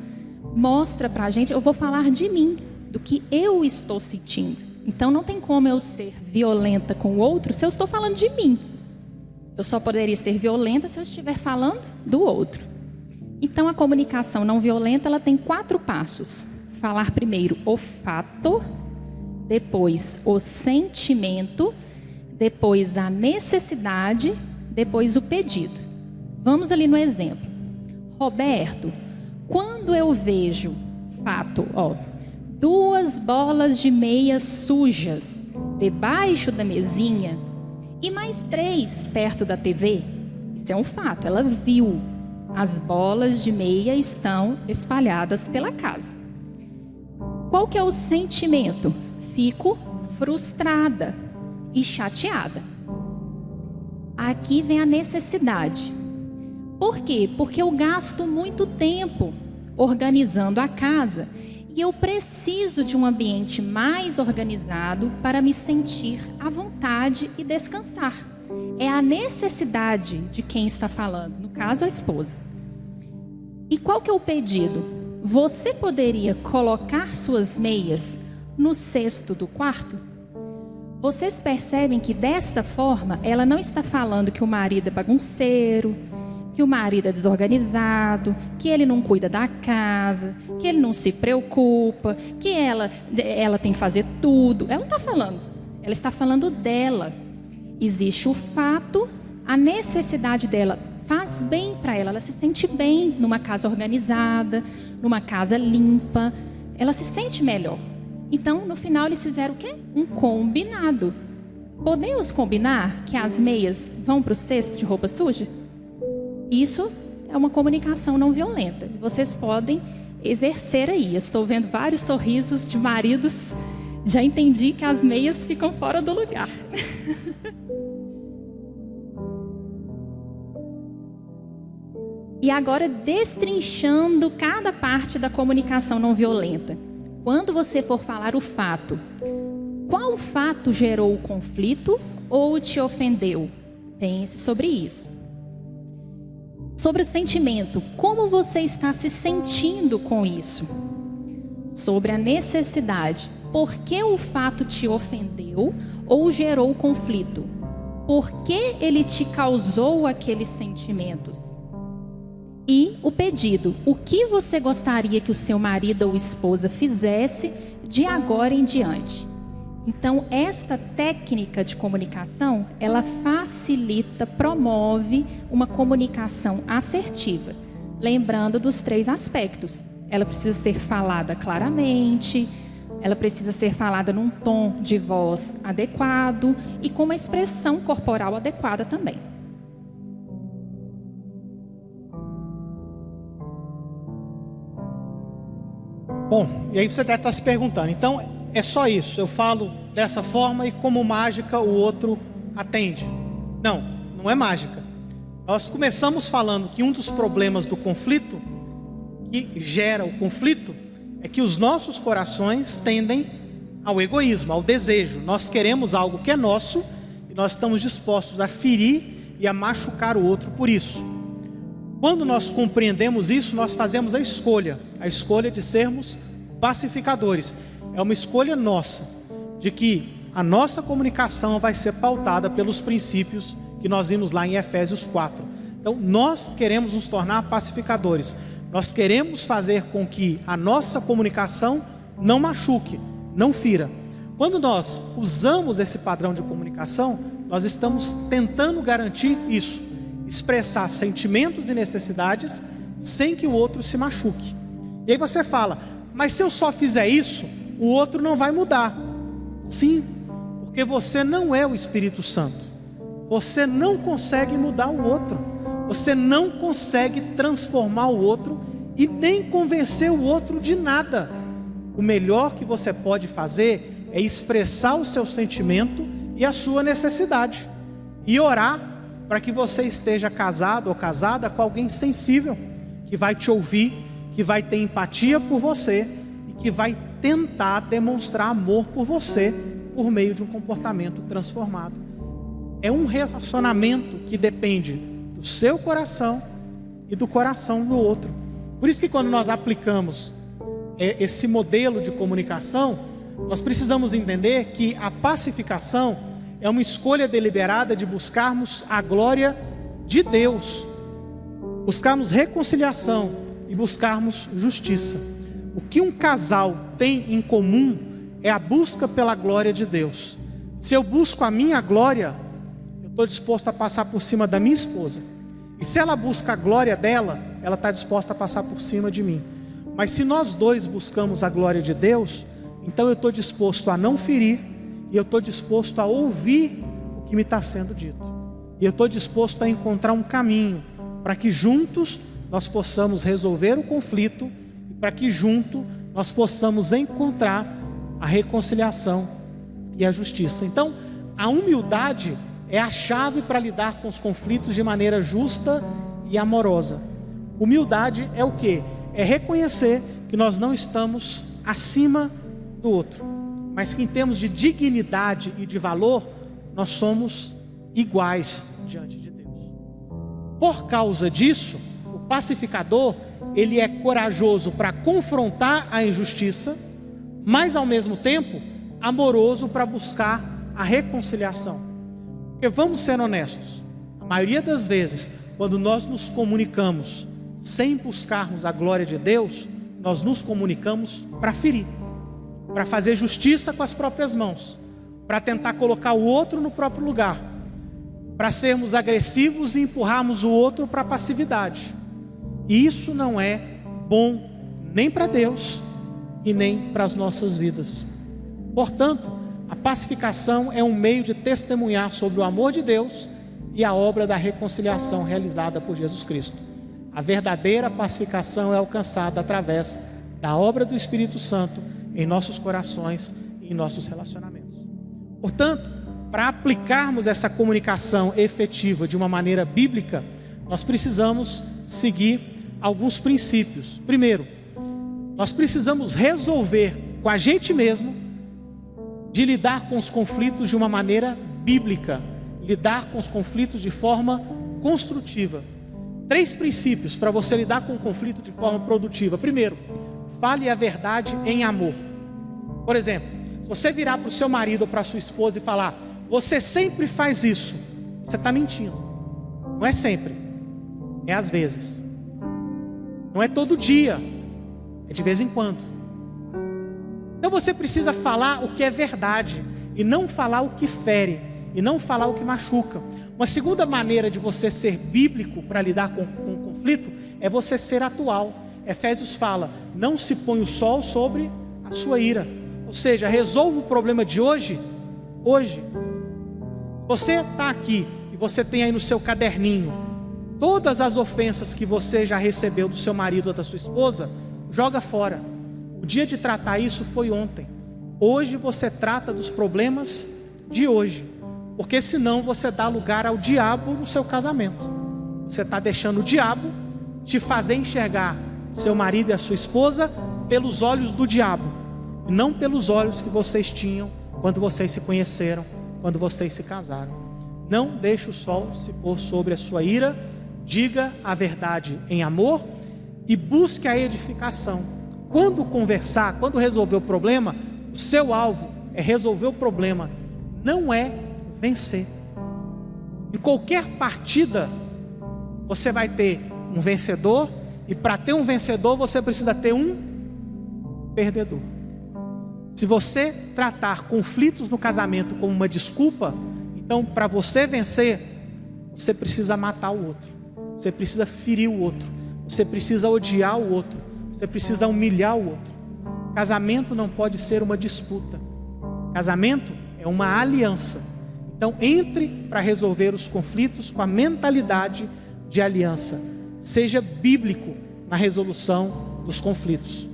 mostra pra gente, eu vou falar de mim, do que eu estou sentindo. Então não tem como eu ser violenta com o outro se eu estou falando de mim. Eu só poderia ser violenta se eu estiver falando do outro. Então a comunicação não violenta, ela tem 4 passos. Falar primeiro o fato, depois o sentimento, depois a necessidade, depois o pedido. Vamos ali no exemplo. Roberto, quando eu vejo fato, 2 bolas de meia sujas debaixo da mesinha e mais 3 perto da TV, isso é um fato, ela viu. As bolas de meia estão espalhadas pela casa. Qual que é o sentimento? Fico frustrada e chateada. Aqui vem a necessidade. Por quê? Porque eu gasto muito tempo organizando a casa e eu preciso de um ambiente mais organizado para me sentir à vontade e descansar. É a necessidade de quem está falando, no caso a esposa. E qual que é o pedido? Você poderia colocar suas meias no cesto do quarto? Vocês percebem que desta forma ela não está falando que o marido é bagunceiro, que o marido é desorganizado, que ele não cuida da casa, que ele não se preocupa, que ela tem que fazer tudo. Ela não está falando. Ela está falando dela. Existe o fato, a necessidade dela faz bem para ela. Ela se sente bem numa casa organizada, numa casa limpa. Ela se sente melhor. Então, no final, eles fizeram o quê? Um combinado. Podemos combinar que as meias vão para o cesto de roupa suja? Isso é uma comunicação não violenta. Vocês podem exercer aí. Eu estou vendo vários sorrisos de maridos. Já entendi que as meias ficam fora do lugar. E agora, destrinchando cada parte da comunicação não violenta. Quando você for falar o fato, qual fato gerou o conflito ou te ofendeu? Pense sobre isso. Sobre o sentimento, como você está se sentindo com isso? Sobre a necessidade, por que o fato te ofendeu ou gerou conflito? Por que ele te causou aqueles sentimentos? E o pedido, o que você gostaria que o seu marido ou esposa fizesse de agora em diante? Então, esta técnica de comunicação, ela facilita, promove uma comunicação assertiva. Lembrando dos 3 aspectos. Ela precisa ser falada claramente, ela precisa ser falada num tom de voz adequado e com uma expressão corporal adequada também. Bom, e aí você deve estar se perguntando, então é só isso, eu falo dessa forma e como mágica o outro atende? Não, não é mágica. Nós começamos falando que um dos problemas do conflito, que gera o conflito, é que os nossos corações tendem ao egoísmo, ao desejo. Nós queremos algo que é nosso e nós estamos dispostos a ferir e a machucar o outro por isso. Quando nós compreendemos isso, nós fazemos a escolha de sermos pacificadores. É uma escolha nossa, de que a nossa comunicação vai ser pautada pelos princípios que nós vimos lá em Efésios 4. Então, nós queremos nos tornar pacificadores. Nós queremos fazer com que a nossa comunicação não machuque, não fira. Quando nós usamos esse padrão de comunicação, nós estamos tentando garantir isso, expressar sentimentos e necessidades sem que o outro se machuque. E aí você fala, mas se eu só fizer isso, o outro não vai mudar. Sim, porque você não é o Espírito Santo. Você não consegue mudar o outro. Você não consegue transformar o outro e nem convencer o outro de nada. O melhor que você pode fazer é expressar o seu sentimento e a sua necessidade. E orar para que você esteja casado ou casada com alguém sensível, que vai te ouvir, que vai ter empatia por você e que vai tentar demonstrar amor por você por meio de um comportamento transformado. É um relacionamento que depende do seu coração e do coração do outro. Por isso que quando nós aplicamos esse modelo de comunicação, nós precisamos entender que a pacificação é uma escolha deliberada de buscarmos a glória de Deus, buscarmos reconciliação e buscarmos justiça. O que um casal tem em comum é a busca pela glória de Deus. Se eu busco a minha glória, eu estou disposto a passar por cima da minha esposa. E se ela busca a glória dela, ela está disposta a passar por cima de mim. Mas se nós dois buscamos a glória de Deus, então eu estou disposto a não ferir, e eu estou disposto a ouvir o que me está sendo dito. E eu estou disposto a encontrar um caminho para que juntos nós possamos resolver o conflito, e para que juntos nós possamos encontrar a reconciliação e a justiça. Então, a humildade é a chave para lidar com os conflitos de maneira justa e amorosa. Humildade é o quê? É reconhecer que nós não estamos acima do outro, mas que em termos de dignidade e de valor, nós somos iguais diante de Deus. Por causa disso, o pacificador, ele é corajoso para confrontar a injustiça, mas ao mesmo tempo, amoroso para buscar a reconciliação. Porque vamos ser honestos, a maioria das vezes, quando nós nos comunicamos sem buscarmos a glória de Deus, nós nos comunicamos para ferir, para fazer justiça com as próprias mãos, para tentar colocar o outro no próprio lugar, para sermos agressivos e empurrarmos o outro para a passividade. E isso não é bom nem para Deus e nem para as nossas vidas. Portanto, a pacificação é um meio de testemunhar sobre o amor de Deus e a obra da reconciliação realizada por Jesus Cristo. A verdadeira pacificação é alcançada através da obra do Espírito Santo em nossos corações e em nossos relacionamentos. Portanto, para aplicarmos essa comunicação efetiva de uma maneira bíblica, nós precisamos seguir alguns princípios. Primeiro, nós precisamos resolver com a gente mesmo de lidar com os conflitos de uma maneira bíblica, lidar com os conflitos de forma construtiva. 3 princípios para você lidar com o conflito de forma produtiva. Primeiro, fale a verdade em amor. Por exemplo, se você virar para o seu marido ou para a sua esposa e falar: você sempre faz isso, você está mentindo. Não é sempre, é às vezes. Não é todo dia, é de vez em quando. Então você precisa falar o que é verdade e não falar o que fere, e não falar o que machuca. Uma segunda maneira de você ser bíblico para lidar com o conflito é você ser atual. Efésios fala: não se põe o sol sobre a sua ira. Ou seja, resolva o problema de hoje, hoje. Se você está aqui e você tem aí no seu caderninho todas as ofensas que você já recebeu do seu marido ou da sua esposa, joga fora. O dia de tratar isso foi ontem. Hoje você trata dos problemas de hoje, porque senão você dá lugar ao diabo no seu casamento. Você está deixando o diabo te fazer enxergar seu marido e a sua esposa pelos olhos do diabo, e não pelos olhos que vocês tinham quando vocês se conheceram, quando vocês se casaram. Não deixe o sol se pôr sobre a sua ira, diga a verdade em amor e busque a edificação. Quando conversar, quando resolver o problema, o seu alvo é resolver o problema, não é vencer. Em qualquer partida você vai ter um vencedor, e para ter um vencedor você precisa ter um perdedor. Se você tratar conflitos no casamento como uma desculpa, então para você vencer, você precisa matar o outro, você precisa ferir o outro, você precisa odiar o outro, você precisa humilhar o outro. Casamento não pode ser uma disputa. Casamento é uma aliança. Então entre para resolver os conflitos com a mentalidade de aliança. Seja bíblico na resolução dos conflitos.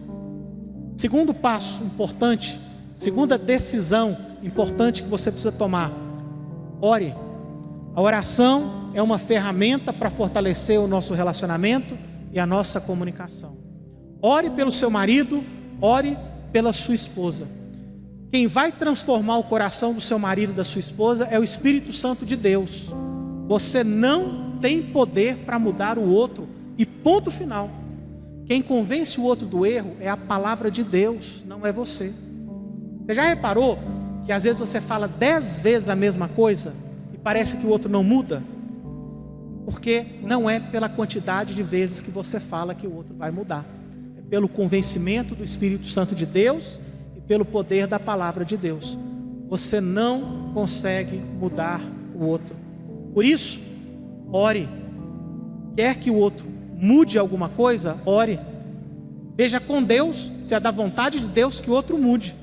Segundo passo importante Segunda decisão importante que você precisa tomar: ore. A oração é uma ferramenta para fortalecer o nosso relacionamento e a nossa comunicação. Ore pelo seu marido, ore pela sua esposa. Quem vai transformar o coração do seu marido e da sua esposa é o Espírito Santo de Deus. Você não tem poder para mudar o outro, e ponto final. Quem convence o outro do erro é a palavra de Deus, não é você. Você já reparou que às vezes você fala 10 vezes a mesma coisa e parece que o outro não muda? Porque não é pela quantidade de vezes que você fala que o outro vai mudar. É pelo convencimento do Espírito Santo de Deus e pelo poder da palavra de Deus. Você não consegue mudar o outro. Por isso, ore. Quer que o outro mude alguma coisa? Ore. Veja com Deus se é da vontade de Deus que o outro mude.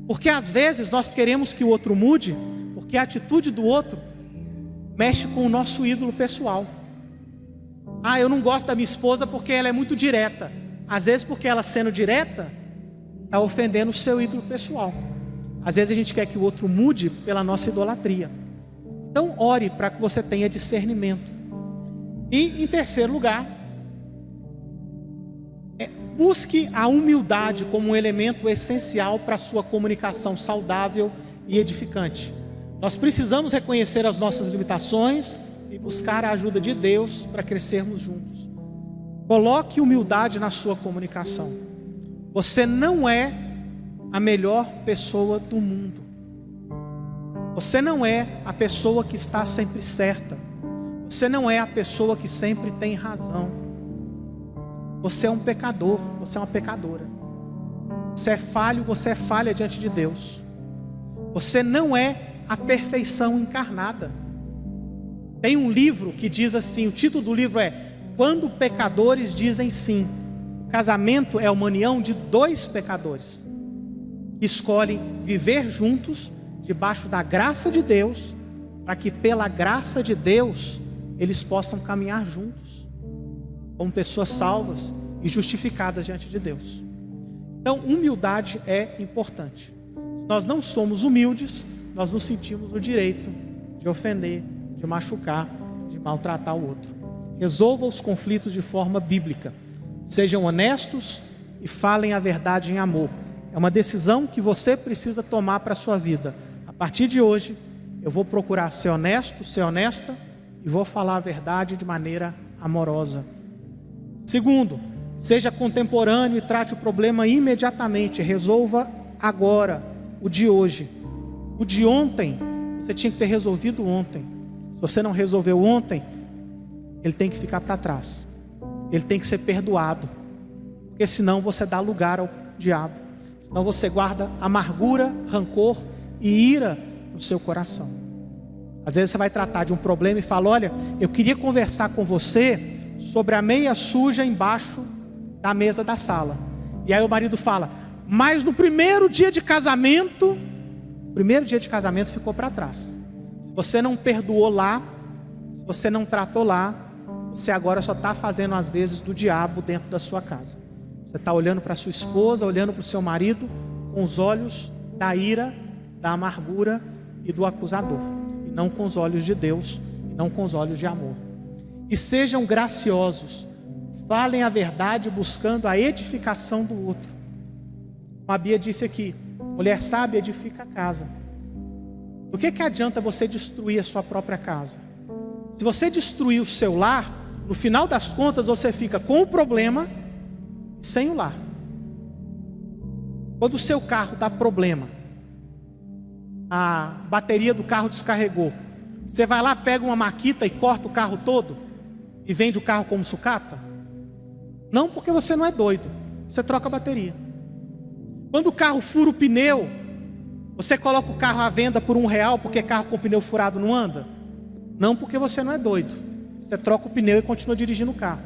Porque às vezes nós queremos que o outro mude, porque a atitude do outro mexe com o nosso ídolo pessoal. Ah, eu não gosto da minha esposa porque ela é muito direta. Às vezes porque ela sendo direta está ofendendo o seu ídolo pessoal. Às vezes a gente quer que o outro mude pela nossa idolatria. Então ore para que você tenha discernimento. E em terceiro lugar, busque a humildade como um elemento essencial para a sua comunicação saudável e edificante. Nós precisamos reconhecer as nossas limitações e buscar a ajuda de Deus para crescermos juntos. Coloque humildade na sua comunicação. Você não é a melhor pessoa do mundo. Você não é a pessoa que está sempre certa. Você não é a pessoa que sempre tem razão. Você é um pecador, você é uma pecadora. Você é falho, você é falha diante de Deus. Você não é a perfeição encarnada. Tem um livro que diz assim, o título do livro é Quando Pecadores Dizem Sim. O casamento é uma união de 2 pecadores que escolhem viver juntos debaixo da graça de Deus, para que pela graça de Deus eles possam caminhar juntos como pessoas salvas e justificadas diante de Deus. Então, humildade é importante. Se nós não somos humildes, nós nos sentimos no direito de ofender, de machucar, de maltratar o outro. Resolva os conflitos de forma bíblica. Sejam honestos e falem a verdade em amor. É uma decisão que você precisa tomar para a sua vida. A partir de hoje, eu vou procurar ser honesto, ser honesta e vou falar a verdade de maneira amorosa. Segundo, seja contemporâneo e trate o problema imediatamente. Resolva agora, o de hoje. O de ontem, você tinha que ter resolvido ontem. Se você não resolveu ontem, ele tem que ficar para trás. Ele tem que ser perdoado. Porque senão você dá lugar ao diabo. Senão você guarda amargura, rancor e ira no seu coração. Às vezes você vai tratar de um problema e fala: olha, eu queria conversar com você sobre a meia suja embaixo da mesa da sala. E aí o marido fala: mas no primeiro dia de casamento ficou para trás. Se você não perdoou lá, se você não tratou lá, você agora só está fazendo às vezes do diabo dentro da sua casa. Você está olhando para sua esposa, olhando para o seu marido com os olhos da ira, da amargura e do acusador, e não com os olhos de Deus, e não com os olhos de amor. E sejam graciosos, falem a verdade buscando a edificação do outro. A Bia disse aqui: mulher sábia edifica a casa. Do que adianta você destruir a sua própria casa? Se você destruir o seu lar, no final das contas você fica com o problema e sem o lar. Quando o seu carro dá problema, a bateria do carro descarregou, você vai lá, pega uma maquita e corta o carro todo e vende o carro como sucata? Não, porque você não é doido, você troca a bateria. Quando o carro fura o pneu, você coloca o carro à venda por R$1 porque carro com pneu furado não anda? Não, porque você não é doido, você troca o pneu e continua dirigindo o carro.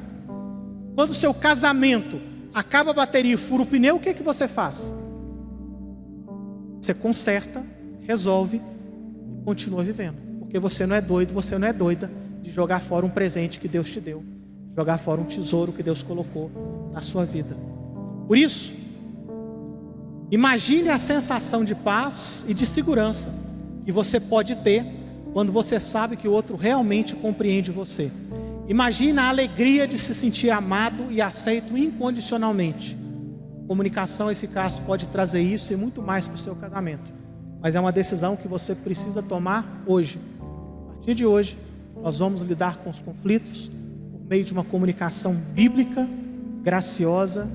Quando o seu casamento acaba a bateria e fura o pneu, o que você faz? Você conserta, resolve e continua vivendo. Porque você não é doido, você não é doida de jogar fora um presente que Deus te deu, jogar fora um tesouro que Deus colocou na sua vida. Por isso, Imagine a sensação de paz e de segurança que você pode ter quando você sabe que o outro realmente compreende você. Imagine a alegria de se sentir amado e aceito incondicionalmente. Comunicação eficaz pode trazer isso e muito mais para o seu casamento. Mas é uma decisão que você precisa tomar hoje. A partir de hoje, nós vamos lidar com os conflitos por meio de uma comunicação bíblica, graciosa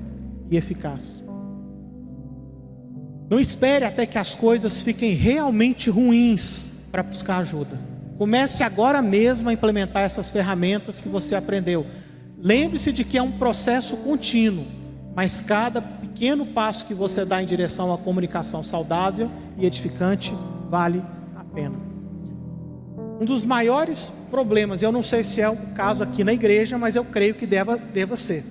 e eficaz. Não espere até que as coisas fiquem realmente ruins para buscar ajuda. Comece agora mesmo a implementar essas ferramentas que você aprendeu. Lembre-se de que é um processo contínuo, mas cada pequeno passo que você dá em direção à comunicação saudável e edificante vale a pena. Um dos maiores problemas, eu não sei se é o caso aqui na igreja, mas eu creio que deva ser,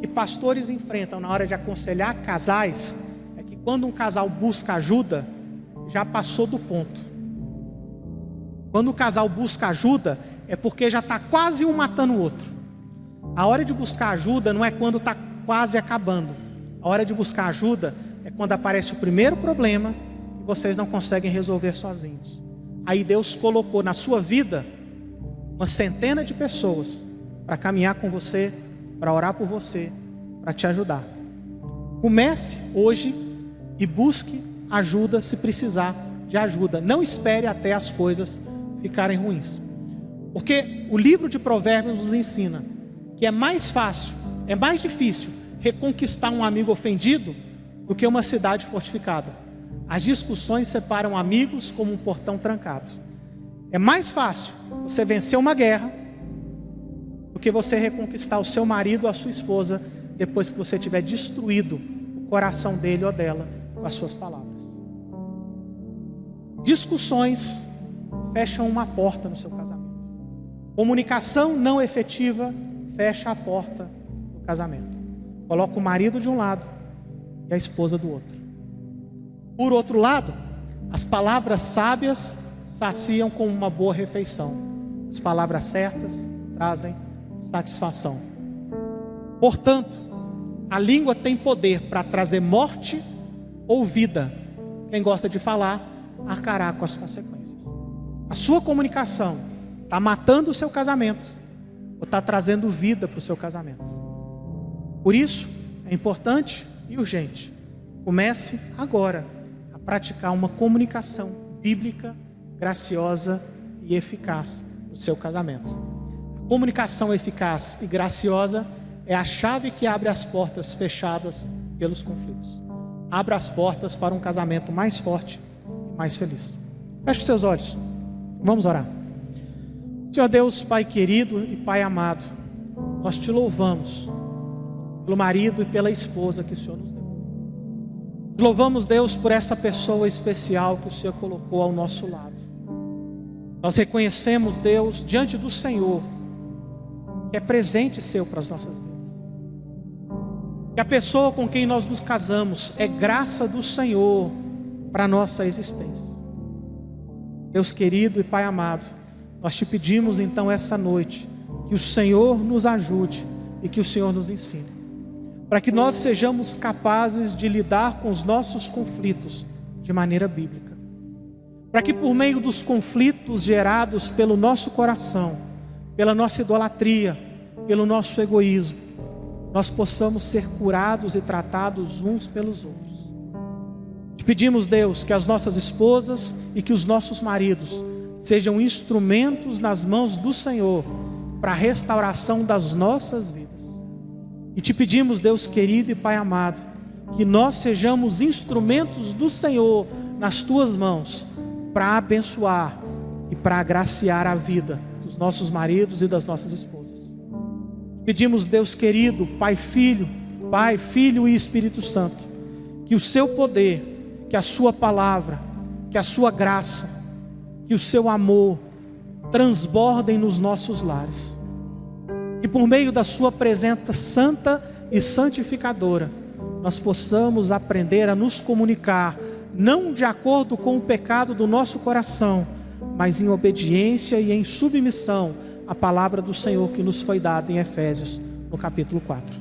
que pastores enfrentam na hora de aconselhar casais, é que quando um casal busca ajuda, já passou do ponto. Quando o casal busca ajuda, é porque já está quase um matando o outro. A hora de buscar ajuda não é quando está quase acabando. A hora de buscar ajuda é quando aparece o primeiro problema e vocês não conseguem resolver sozinhos. Aí Deus colocou na sua vida uma centena de pessoas para caminhar com você, para orar por você, para te ajudar. Comece hoje e busque ajuda se precisar de ajuda. Não espere até as coisas ficarem ruins. Porque o livro de Provérbios nos ensina que é mais fácil, é mais difícil reconquistar um amigo ofendido do que uma cidade fortificada. As discussões separam amigos como um portão trancado. É mais fácil você vencer uma guerra do que você reconquistar o seu marido ou a sua esposa depois que você tiver destruído o coração dele ou dela com as suas palavras. Discussões fecham uma porta no seu casamento. Comunicação não efetiva fecha a porta do casamento. Coloca o marido de um lado e a esposa do outro. Por outro lado, as palavras sábias saciam com uma boa refeição. As palavras certas trazem satisfação. Portanto, a língua tem poder para trazer morte ou vida. Quem gosta de falar, arcará com as consequências. A sua comunicação está matando o seu casamento ou está trazendo vida para o seu casamento. Por isso, é importante e urgente. Comece agora a praticar uma comunicação bíblica, graciosa e eficaz no seu casamento. A comunicação eficaz e graciosa é a chave que abre as portas fechadas pelos conflitos. Abra as portas para um casamento mais forte e mais feliz. Feche os seus olhos. Vamos orar. Senhor Deus, Pai querido e Pai amado, nós te louvamos pelo marido e pela esposa que o Senhor nos deu. Te louvamos, Deus, por essa pessoa especial que o Senhor colocou ao nosso lado. Nós reconhecemos, Deus, diante do Senhor, que é presente seu para as nossas vidas. Que a pessoa com quem nós nos casamos é graça do Senhor para a nossa existência. Deus querido e Pai amado, nós te pedimos então essa noite que o Senhor nos ajude e que o Senhor nos ensine, para que nós sejamos capazes de lidar com os nossos conflitos de maneira bíblica, para que por meio dos conflitos gerados pelo nosso coração, pela nossa idolatria, pelo nosso egoísmo, nós possamos ser curados e tratados uns pelos outros. Te pedimos, Deus, que as nossas esposas e que os nossos maridos sejam instrumentos nas mãos do Senhor para a restauração das nossas vidas. E te pedimos, Deus querido e Pai amado, que nós sejamos instrumentos do Senhor nas tuas mãos para abençoar e para agraciar a vida dos nossos maridos e das nossas esposas. Pedimos, Deus querido, Pai, Filho e Espírito Santo, que o seu poder, que a sua palavra, que a sua graça, que o seu amor transbordem nos nossos lares. Que por meio da sua presença santa e santificadora, nós possamos aprender a nos comunicar, não de acordo com o pecado do nosso coração, mas em obediência e em submissão à palavra do Senhor que nos foi dada em Efésios, no capítulo 4.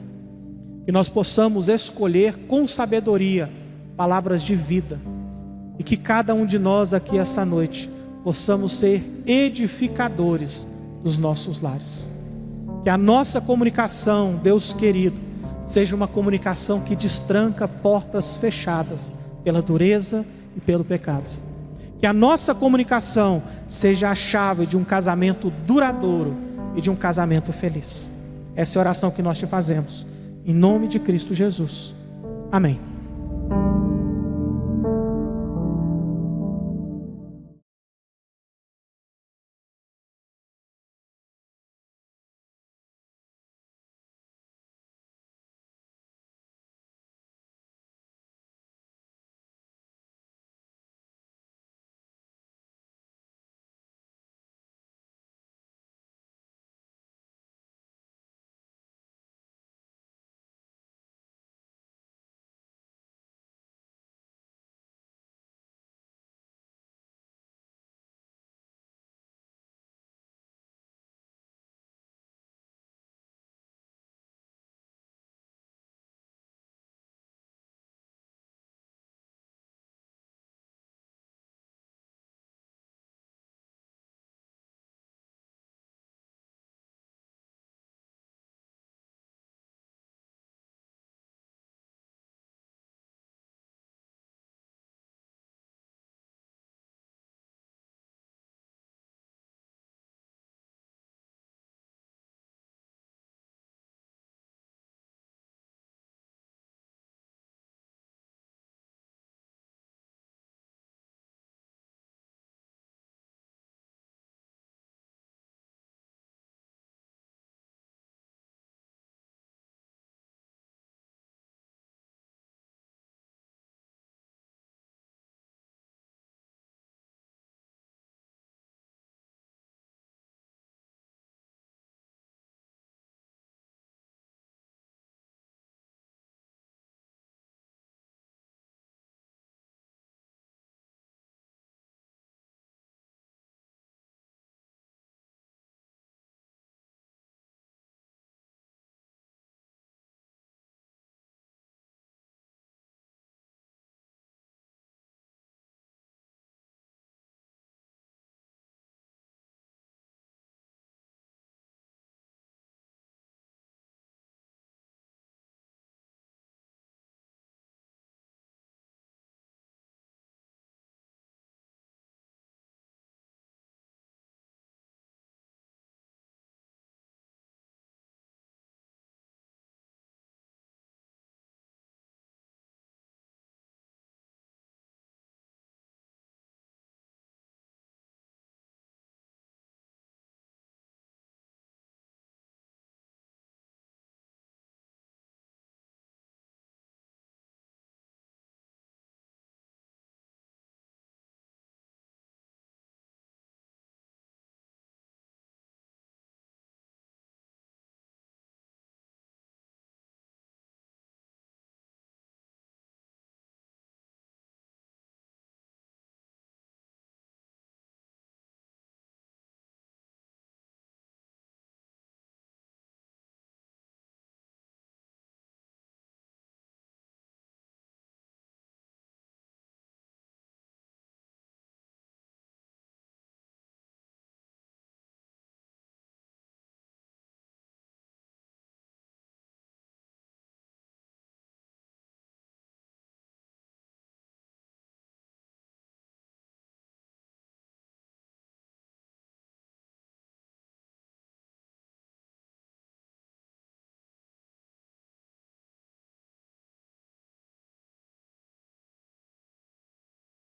Que nós possamos escolher com sabedoria palavras de vida, e que cada um de nós aqui essa noite possamos ser edificadores dos nossos lares. Que a nossa comunicação, Deus querido, seja uma comunicação que destranca portas fechadas pela dureza e pelo pecado. Que a nossa comunicação seja a chave de um casamento duradouro e de um casamento feliz. Essa é a oração que nós te fazemos, em nome de Cristo Jesus. Amém.